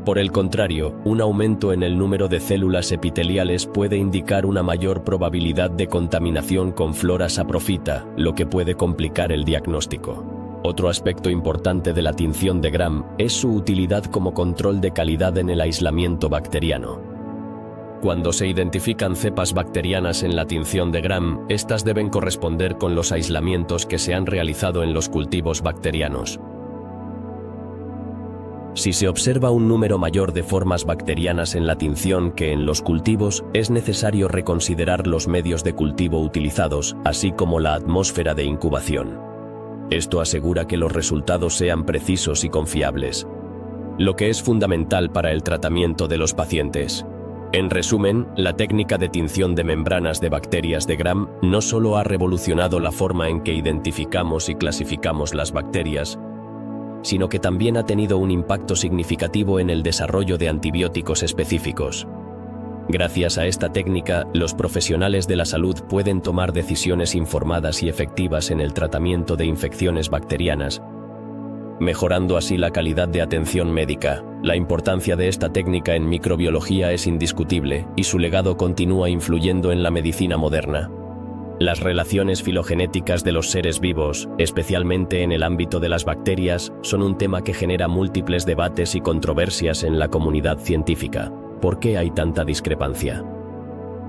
Por el contrario, un aumento en el número de células epiteliales puede indicar una mayor probabilidad de contaminación con flora saprofita, lo que puede complicar el diagnóstico. Otro aspecto importante de la tinción de Gram es su utilidad como control de calidad en el aislamiento bacteriano. Cuando se identifican cepas bacterianas en la tinción de Gram, estas deben corresponder con los aislamientos que se han realizado en los cultivos bacterianos. Si se observa un número mayor de formas bacterianas en la tinción que en los cultivos, es necesario reconsiderar los medios de cultivo utilizados, así como la atmósfera de incubación. Esto asegura que los resultados sean precisos y confiables, lo que es fundamental para el tratamiento de los pacientes. En resumen, la técnica de tinción de membranas de bacterias de Gram no solo ha revolucionado la forma en que identificamos y clasificamos las bacterias, sino que también ha tenido un impacto significativo en el desarrollo de antibióticos específicos. Gracias a esta técnica, los profesionales de la salud pueden tomar decisiones informadas y efectivas en el tratamiento de infecciones bacterianas, mejorando así la calidad de atención médica. La importancia de esta técnica en microbiología es indiscutible, y su legado continúa influyendo en la medicina moderna. Las relaciones filogenéticas de los seres vivos, especialmente en el ámbito de las bacterias, son un tema que genera múltiples debates y controversias en la comunidad científica. ¿Por qué hay tanta discrepancia?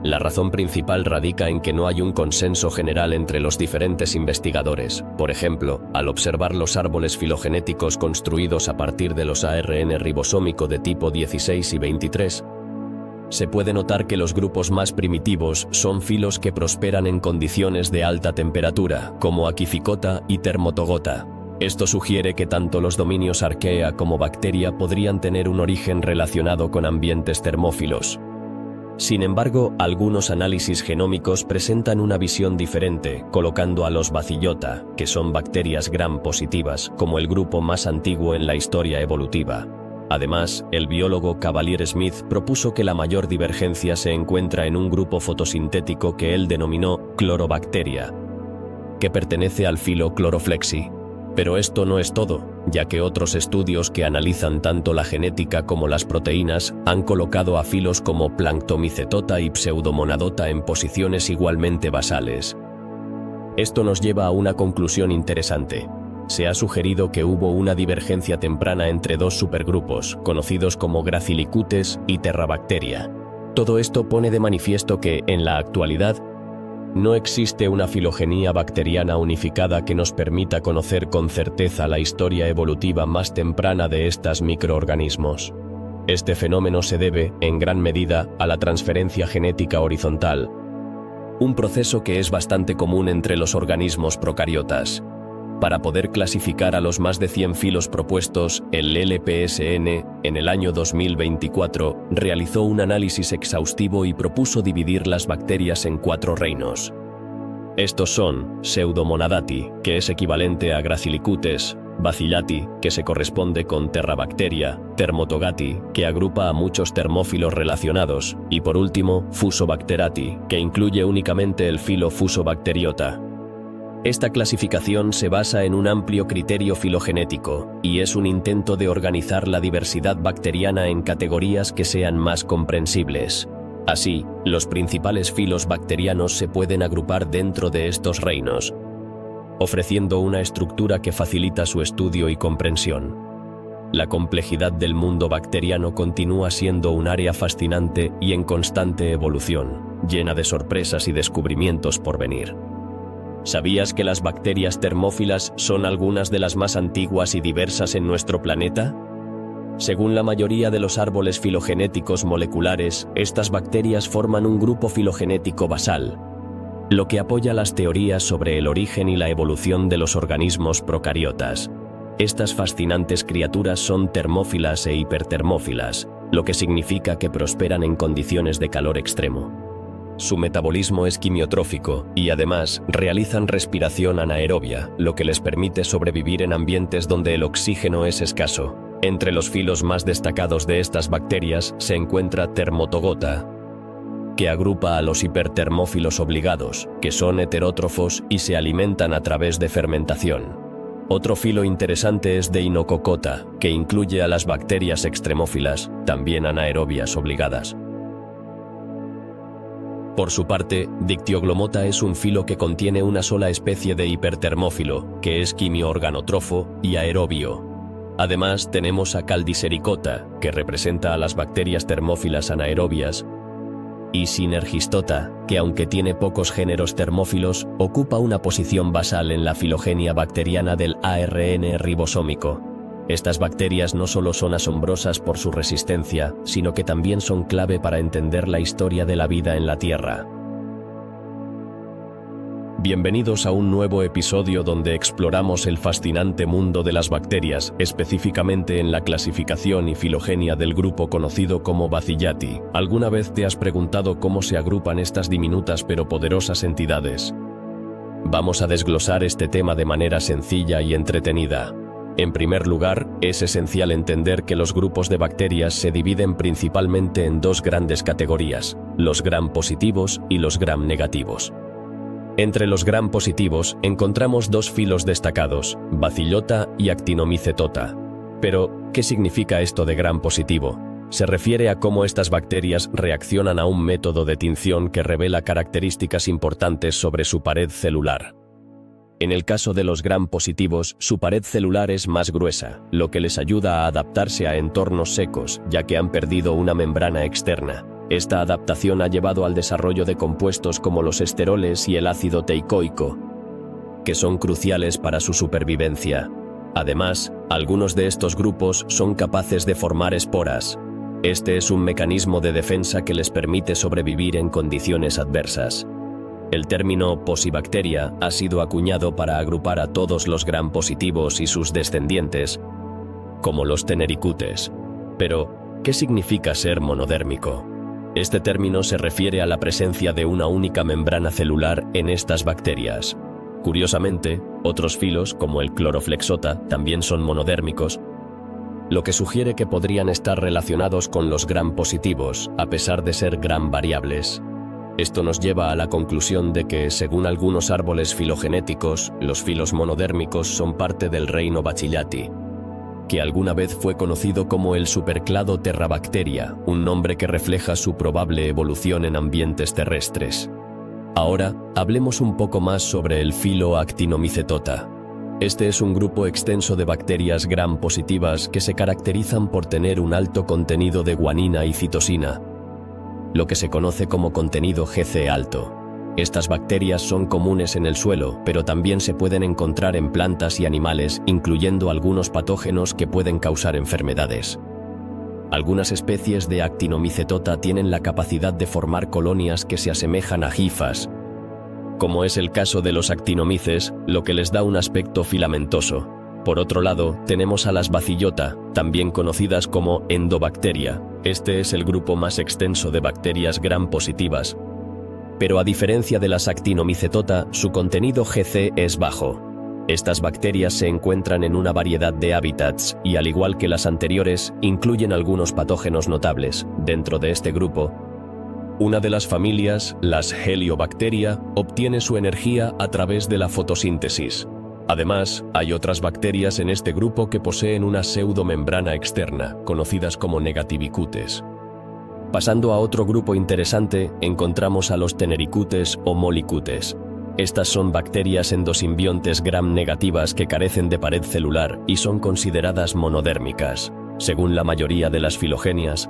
La razón principal radica en que no hay un consenso general entre los diferentes investigadores. Por ejemplo, al observar los árboles filogenéticos construidos a partir de los ARN ribosómico de tipo 16 y 23, se puede notar que los grupos más primitivos son filos que prosperan en condiciones de alta temperatura, como Aquificota y Termotogota. Esto sugiere que tanto los dominios Archaea como Bacteria podrían tener un origen relacionado con ambientes termófilos. Sin embargo, algunos análisis genómicos presentan una visión diferente, colocando a los Bacillota, que son bacterias Gram positivas, como el grupo más antiguo en la historia evolutiva. Además, el biólogo Cavalier Smith propuso que la mayor divergencia se encuentra en un grupo fotosintético que él denominó Clorobacteria, que pertenece al filo Chloroflexi. Pero esto no es todo, ya que otros estudios que analizan tanto la genética como las proteínas han colocado a filos como Planctomycetota y Pseudomonadota en posiciones igualmente basales. Esto nos lleva a una conclusión interesante. Se ha sugerido que hubo una divergencia temprana entre dos supergrupos, conocidos como Gracilicutes y Terrabacteria. Todo esto pone de manifiesto que, en la actualidad, no existe una filogenia bacteriana unificada que nos permita conocer con certeza la historia evolutiva más temprana de estos microorganismos. Este fenómeno se debe, en gran medida, a la transferencia genética horizontal, un proceso que es bastante común entre los organismos procariotas. Para poder clasificar a los más de 100 filos propuestos, el LPSN, en el año 2024, realizó un análisis exhaustivo y propuso dividir las bacterias en 4 reinos. Estos son Pseudomonadati, que es equivalente a Gracilicutes, Bacillati, que se corresponde con Terrabacteria, Termotogati, que agrupa a muchos termófilos relacionados, y por último, Fusobacterati, que incluye únicamente el filo Fusobacteriota. Esta clasificación se basa en un amplio criterio filogenético, y es un intento de organizar la diversidad bacteriana en categorías que sean más comprensibles. Así, los principales filos bacterianos se pueden agrupar dentro de estos reinos, ofreciendo una estructura que facilita su estudio y comprensión. La complejidad del mundo bacteriano continúa siendo un área fascinante y en constante evolución, llena de sorpresas y descubrimientos por venir. ¿Sabías que las bacterias termófilas son algunas de las más antiguas y diversas en nuestro planeta? Según la mayoría de los árboles filogenéticos moleculares, estas bacterias forman un grupo filogenético basal, lo que apoya las teorías sobre el origen y la evolución de los organismos procariotas. Estas fascinantes criaturas son termófilas e hipertermófilas, lo que significa que prosperan en condiciones de calor extremo. Su metabolismo es quimiotrófico y además realizan respiración anaerobia, lo que les permite sobrevivir en ambientes donde el oxígeno es escaso. Entre los filos más destacados de estas bacterias se encuentra Termotogota, que agrupa a los hipertermófilos obligados, que son heterótrofos y se alimentan a través de fermentación. Otro filo interesante es Deinococcota, que incluye a las bacterias extremófilas, también anaerobias obligadas. Por su parte, Dictyoglomota es un filo que contiene una sola especie de hipertermófilo, que es quimio-organotrofo y aerobio. Además, tenemos a Caldisericota, que representa a las bacterias termófilas anaerobias, y Synergistota, que aunque tiene pocos géneros termófilos, ocupa una posición basal en la filogenia bacteriana del ARN ribosómico. Estas bacterias no solo son asombrosas por su resistencia, sino que también son clave para entender la historia de la vida en la Tierra. Bienvenidos a un nuevo episodio donde exploramos el fascinante mundo de las bacterias, específicamente en la clasificación y filogenia del grupo conocido como Bacillati. ¿Alguna vez te has preguntado cómo se agrupan estas diminutas pero poderosas entidades? Vamos a desglosar este tema de manera sencilla y entretenida. En primer lugar, es esencial entender que los grupos de bacterias se dividen principalmente en dos grandes categorías, los gram-positivos y los gram-negativos. Entre los gram-positivos encontramos dos filos destacados, Bacillota y Actinomycetota. Pero, ¿qué significa esto de gram-positivo? Se refiere a cómo estas bacterias reaccionan a un método de tinción que revela características importantes sobre su pared celular. En el caso de los gram-positivos, su pared celular es más gruesa, lo que les ayuda a adaptarse a entornos secos, ya que han perdido una membrana externa. Esta adaptación ha llevado al desarrollo de compuestos como los esteroles y el ácido teicoico, que son cruciales para su supervivencia. Además, algunos de estos grupos son capaces de formar esporas. Este es un mecanismo de defensa que les permite sobrevivir en condiciones adversas. El término posibacteria ha sido acuñado para agrupar a todos los gram-positivos y sus descendientes, como los tenericutes. Pero, ¿qué significa ser monodérmico? Este término se refiere a la presencia de una única membrana celular en estas bacterias. Curiosamente, otros filos, como el Chloroflexota, también son monodérmicos, lo que sugiere que podrían estar relacionados con los gram-positivos, a pesar de ser gram-variables. Esto nos lleva a la conclusión de que, según algunos árboles filogenéticos, los filos monodérmicos son parte del reino Bacillati, que alguna vez fue conocido como el superclado Terrabacteria, un nombre que refleja su probable evolución en ambientes terrestres. Ahora, hablemos un poco más sobre el filo Actinomycetota. Este es un grupo extenso de bacterias gram-positivas que se caracterizan por tener un alto contenido de guanina y citosina, lo que se conoce como contenido GC alto. Estas bacterias son comunes en el suelo, pero también se pueden encontrar en plantas y animales, incluyendo algunos patógenos que pueden causar enfermedades. Algunas especies de Actinomycetota tienen la capacidad de formar colonias que se asemejan a hifas, como es el caso de los actinomyces, lo que les da un aspecto filamentoso. Por otro lado, tenemos a las Bacillota, también conocidas como endobacteria. Este es el grupo más extenso de bacterias gram-positivas. Pero a diferencia de las Actinomycetota, su contenido GC es bajo. Estas bacterias se encuentran en una variedad de hábitats y, al igual que las anteriores, incluyen algunos patógenos notables. Dentro de este grupo, una de las familias, las Heliobacteria, obtiene su energía a través de la fotosíntesis. Además, hay otras bacterias en este grupo que poseen una pseudomembrana externa, conocidas como negativicutes. Pasando a otro grupo interesante, encontramos a los Tenericutes o Molicutes. Estas son bacterias endosimbiontes gram-negativas que carecen de pared celular y son consideradas monodérmicas. Según la mayoría de las filogenias,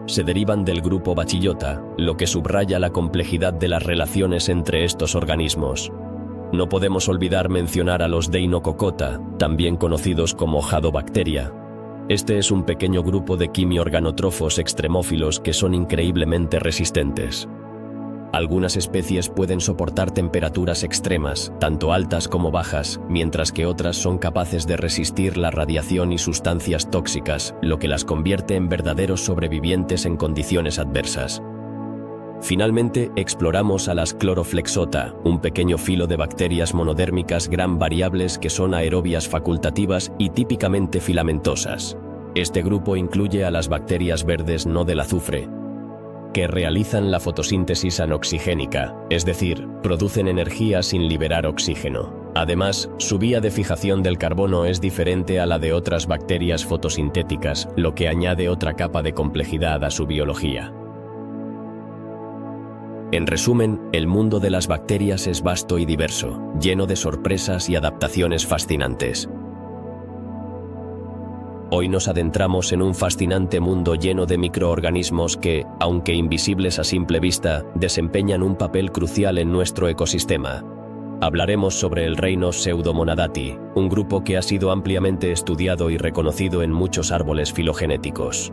se derivan del grupo Bacillota, lo que subraya la complejidad de las relaciones entre estos organismos. No podemos olvidar mencionar a los Deinococcota, también conocidos como Hadobacteria. Este es un pequeño grupo de quimiorganótrofos extremófilos que son increíblemente resistentes. Algunas especies pueden soportar temperaturas extremas, tanto altas como bajas, mientras que otras son capaces de resistir la radiación y sustancias tóxicas, lo que las convierte en verdaderos sobrevivientes en condiciones adversas. Finalmente, exploramos a las Chloroflexota, un pequeño filo de bacterias monodérmicas gram variables que son aerobias facultativas y típicamente filamentosas. Este grupo incluye a las bacterias verdes no del azufre, que realizan la fotosíntesis anoxigénica, es decir, producen energía sin liberar oxígeno. Además, su vía de fijación del carbono es diferente a la de otras bacterias fotosintéticas, lo que añade otra capa de complejidad a su biología. En resumen, el mundo de las bacterias es vasto y diverso, lleno de sorpresas y adaptaciones fascinantes. Hoy nos adentramos en un fascinante mundo lleno de microorganismos que, aunque invisibles a simple vista, desempeñan un papel crucial en nuestro ecosistema. Hablaremos sobre el reino Pseudomonadati, un grupo que ha sido ampliamente estudiado y reconocido en muchos árboles filogenéticos.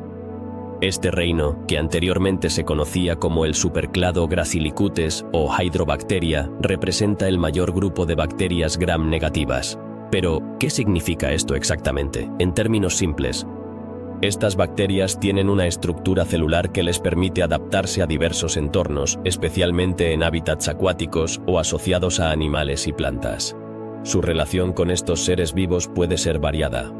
Este reino, que anteriormente se conocía como el superclado Gracilicutes o Hydrobacteria, representa el mayor grupo de bacterias gram-negativas. Pero, ¿qué significa esto exactamente? En términos simples, estas bacterias tienen una estructura celular que les permite adaptarse a diversos entornos, especialmente en hábitats acuáticos o asociados a animales y plantas. Su relación con estos seres vivos puede ser variada,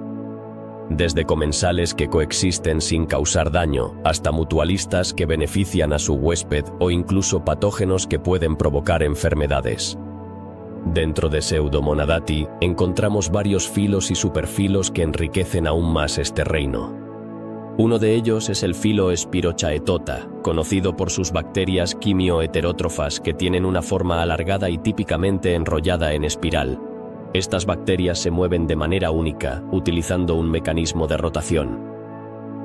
desde comensales que coexisten sin causar daño, hasta mutualistas que benefician a su huésped o incluso patógenos que pueden provocar enfermedades. Dentro de Pseudomonadati encontramos varios filos y superfilos que enriquecen aún más este reino. Uno de ellos es el filo Spirochaetota, conocido por sus bacterias quimioheterótrofas que tienen una forma alargada y típicamente enrollada en espiral. Estas bacterias se mueven de manera única, utilizando un mecanismo de rotación.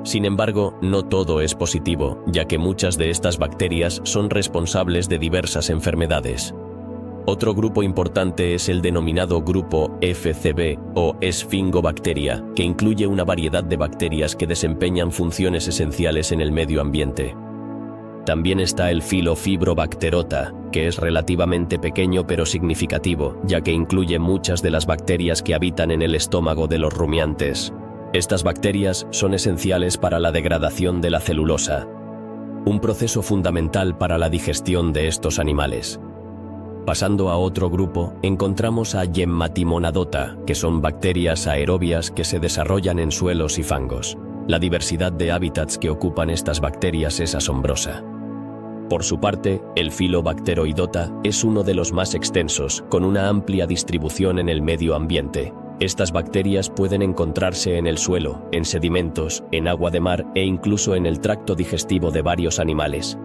Sin embargo, no todo es positivo, ya que muchas de estas bacterias son responsables de diversas enfermedades. Otro grupo importante es el denominado grupo FCB o Sphingobacteria, que incluye una variedad de bacterias que desempeñan funciones esenciales en el medio ambiente. También está el filo Fibrobacterota, que es relativamente pequeño pero significativo, ya que incluye muchas de las bacterias que habitan en el estómago de los rumiantes. Estas bacterias son esenciales para la degradación de la celulosa, un proceso fundamental para la digestión de estos animales. Pasando a otro grupo, encontramos a Gemmatimonadota, que son bacterias aerobias que se desarrollan en suelos y fangos. La diversidad de hábitats que ocupan estas bacterias es asombrosa. Por su parte, el filo Bacteroidota es uno de los más extensos, con una amplia distribución en el medio ambiente. Estas bacterias pueden encontrarse en el suelo, en sedimentos, en agua de mar e incluso en el tracto digestivo de varios animales.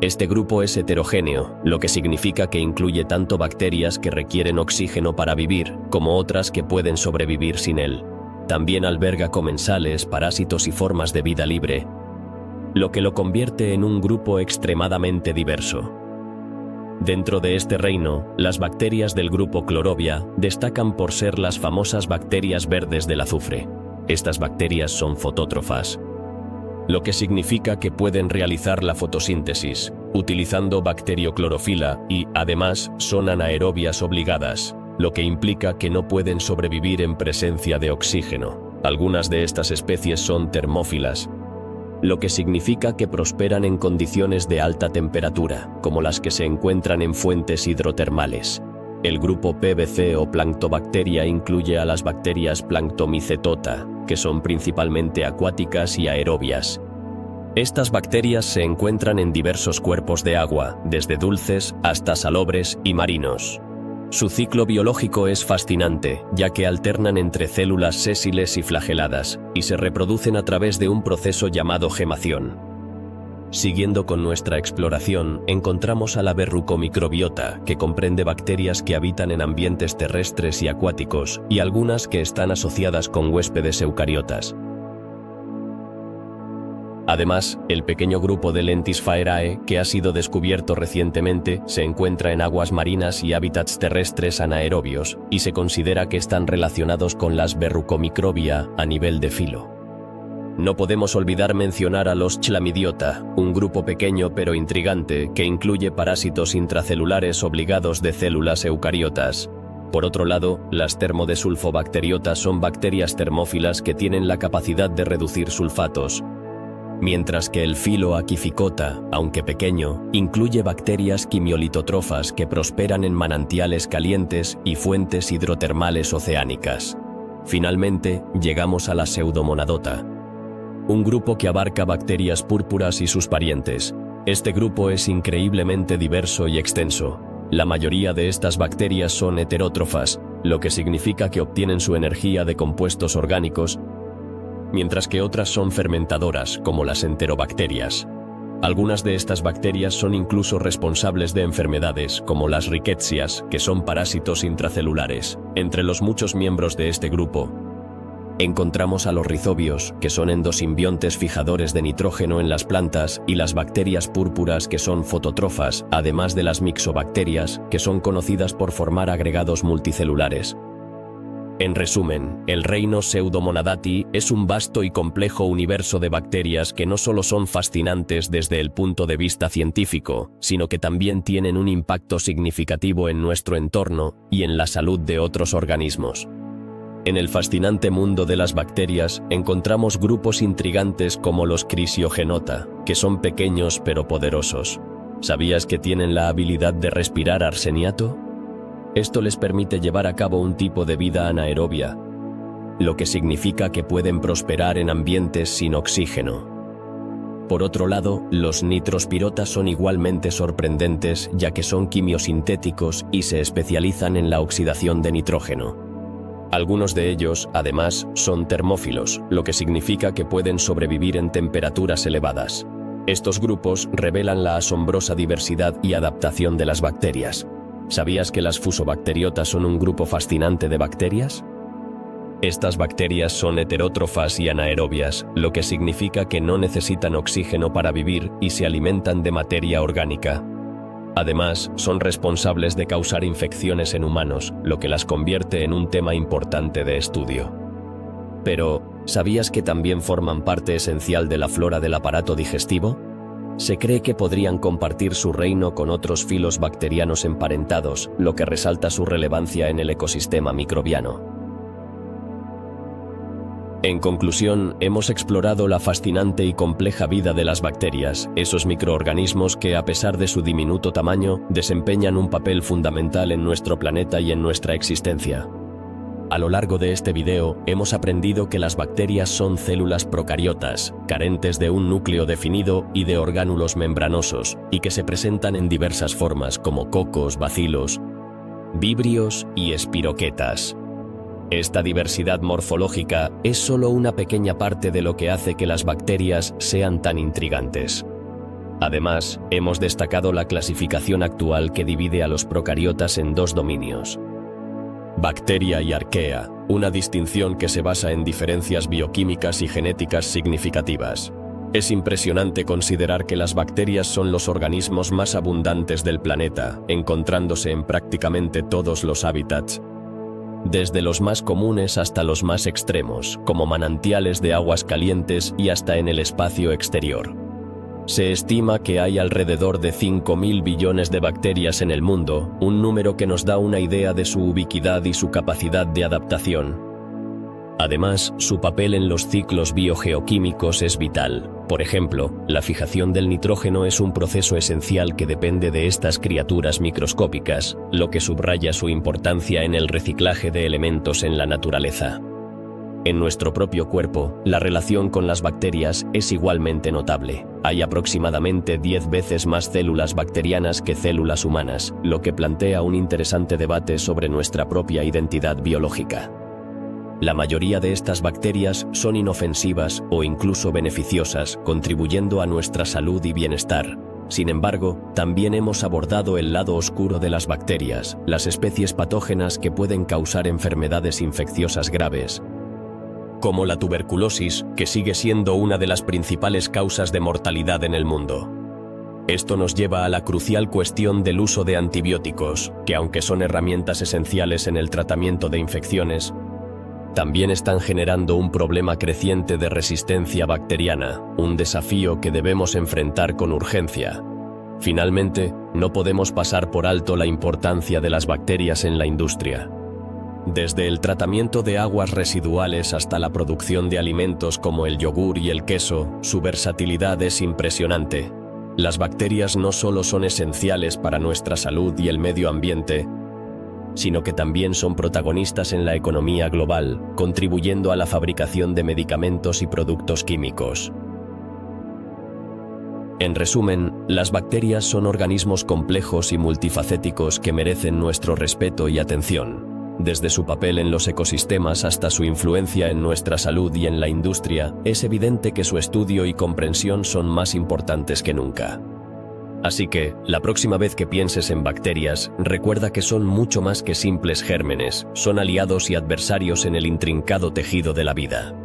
Este grupo es heterogéneo, lo que significa que incluye tanto bacterias que requieren oxígeno para vivir, como otras que pueden sobrevivir sin él. También alberga comensales, parásitos y formas de vida libre, lo que lo convierte en un grupo extremadamente diverso. Dentro de este reino, las bacterias del grupo Chlorobia destacan por ser las famosas bacterias verdes del azufre. Estas bacterias son fotótrofas, lo que significa que pueden realizar la fotosíntesis, utilizando bacterioclorofila y, además, son anaerobias obligadas, lo que implica que no pueden sobrevivir en presencia de oxígeno. Algunas de estas especies son termófilas, lo que significa que prosperan en condiciones de alta temperatura, como las que se encuentran en fuentes hidrotermales. El grupo PBC o Planctobacteria incluye a las bacterias Planctomycetota, que son principalmente acuáticas y aerobias. Estas bacterias se encuentran en diversos cuerpos de agua, desde dulces hasta salobres y marinos. Su ciclo biológico es fascinante, ya que alternan entre células sésiles y flageladas, y se reproducen a través de un proceso llamado gemación. Siguiendo con nuestra exploración, encontramos a la verrucomicrobiota, que comprende bacterias que habitan en ambientes terrestres y acuáticos, y algunas que están asociadas con huéspedes eucariotas. Además, el pequeño grupo de Lentisfaerae, que ha sido descubierto recientemente, se encuentra en aguas marinas y hábitats terrestres anaerobios, y se considera que están relacionados con las Verrucomicrobia a nivel de filo. No podemos olvidar mencionar a los Chlamydiota, un grupo pequeño pero intrigante que incluye parásitos intracelulares obligados de células eucariotas. Por otro lado, las Thermodesulfobacteriotas son bacterias termófilas que tienen la capacidad de reducir sulfatos, mientras que el filo Aquificota, aunque pequeño, incluye bacterias quimiolitotrofas que prosperan en manantiales calientes y fuentes hidrotermales oceánicas. Finalmente, llegamos a la Pseudomonadota, un grupo que abarca bacterias púrpuras y sus parientes. Este grupo es increíblemente diverso y extenso. La mayoría de estas bacterias son heterótrofas, lo que significa que obtienen su energía de compuestos orgánicos, mientras que otras son fermentadoras, como las enterobacterias. Algunas de estas bacterias son incluso responsables de enfermedades, como las rickettsias, que son parásitos intracelulares. Entre los muchos miembros de este grupo, encontramos a los rizobios, que son endosimbiontes fijadores de nitrógeno en las plantas, y las bacterias púrpuras, que son fotótrofas, además de las mixobacterias, que son conocidas por formar agregados multicelulares. En resumen, el reino Pseudomonadati es un vasto y complejo universo de bacterias que no solo son fascinantes desde el punto de vista científico, sino que también tienen un impacto significativo en nuestro entorno y en la salud de otros organismos. En el fascinante mundo de las bacterias encontramos grupos intrigantes como los Chrysiogenota, que son pequeños pero poderosos. ¿Sabías que tienen la habilidad de respirar arseniato? Esto les permite llevar a cabo un tipo de vida anaerobia, lo que significa que pueden prosperar en ambientes sin oxígeno. Por otro lado, los nitrospirotas son igualmente sorprendentes, ya que son quimiosintéticos y se especializan en la oxidación de nitrógeno. Algunos de ellos, además, son termófilos, lo que significa que pueden sobrevivir en temperaturas elevadas. Estos grupos revelan la asombrosa diversidad y adaptación de las bacterias. ¿Sabías que las fusobacteriotas son un grupo fascinante de bacterias? Estas bacterias son heterótrofas y anaerobias, lo que significa que no necesitan oxígeno para vivir y se alimentan de materia orgánica. Además, son responsables de causar infecciones en humanos, lo que las convierte en un tema importante de estudio. Pero, ¿sabías que también forman parte esencial de la flora del aparato digestivo? Se cree que podrían compartir su reino con otros filos bacterianos emparentados, lo que resalta su relevancia en el ecosistema microbiano. En conclusión, hemos explorado la fascinante y compleja vida de las bacterias, esos microorganismos que, a pesar de su diminuto tamaño, desempeñan un papel fundamental en nuestro planeta y en nuestra existencia. A lo largo de este video, hemos aprendido que las bacterias son células procariotas, carentes de un núcleo definido y de orgánulos membranosos, y que se presentan en diversas formas como cocos, bacilos, vibrios y espiroquetas. Esta diversidad morfológica es solo una pequeña parte de lo que hace que las bacterias sean tan intrigantes. Además, hemos destacado la clasificación actual que divide a los procariotas en dos dominios: bacteria y arquea, una distinción que se basa en diferencias bioquímicas y genéticas significativas. Es impresionante considerar que las bacterias son los organismos más abundantes del planeta, encontrándose en prácticamente todos los hábitats, desde los más comunes hasta los más extremos, como manantiales de aguas calientes y hasta en el espacio exterior. Se estima que hay alrededor de 5.000 billones de bacterias en el mundo, un número que nos da una idea de su ubiquidad y su capacidad de adaptación. Además, su papel en los ciclos biogeoquímicos es vital. Por ejemplo, la fijación del nitrógeno es un proceso esencial que depende de estas criaturas microscópicas, lo que subraya su importancia en el reciclaje de elementos en la naturaleza. En nuestro propio cuerpo, la relación con las bacterias es igualmente notable. Hay aproximadamente 10 veces más células bacterianas que células humanas, lo que plantea un interesante debate sobre nuestra propia identidad biológica. La mayoría de estas bacterias son inofensivas o incluso beneficiosas, contribuyendo a nuestra salud y bienestar. Sin embargo, también hemos abordado el lado oscuro de las bacterias, las especies patógenas que pueden causar enfermedades infecciosas graves, como la tuberculosis, que sigue siendo una de las principales causas de mortalidad en el mundo. Esto nos lleva a la crucial cuestión del uso de antibióticos, que aunque son herramientas esenciales en el tratamiento de infecciones, también están generando un problema creciente de resistencia bacteriana, un desafío que debemos enfrentar con urgencia. Finalmente, no podemos pasar por alto la importancia de las bacterias en la industria. Desde el tratamiento de aguas residuales hasta la producción de alimentos como el yogur y el queso, su versatilidad es impresionante. Las bacterias no solo son esenciales para nuestra salud y el medio ambiente, sino que también son protagonistas en la economía global, contribuyendo a la fabricación de medicamentos y productos químicos. En resumen, las bacterias son organismos complejos y multifacéticos que merecen nuestro respeto y atención. Desde su papel en los ecosistemas hasta su influencia en nuestra salud y en la industria, es evidente que su estudio y comprensión son más importantes que nunca. Así que, la próxima vez que pienses en bacterias, recuerda que son mucho más que simples gérmenes, son aliados y adversarios en el intrincado tejido de la vida.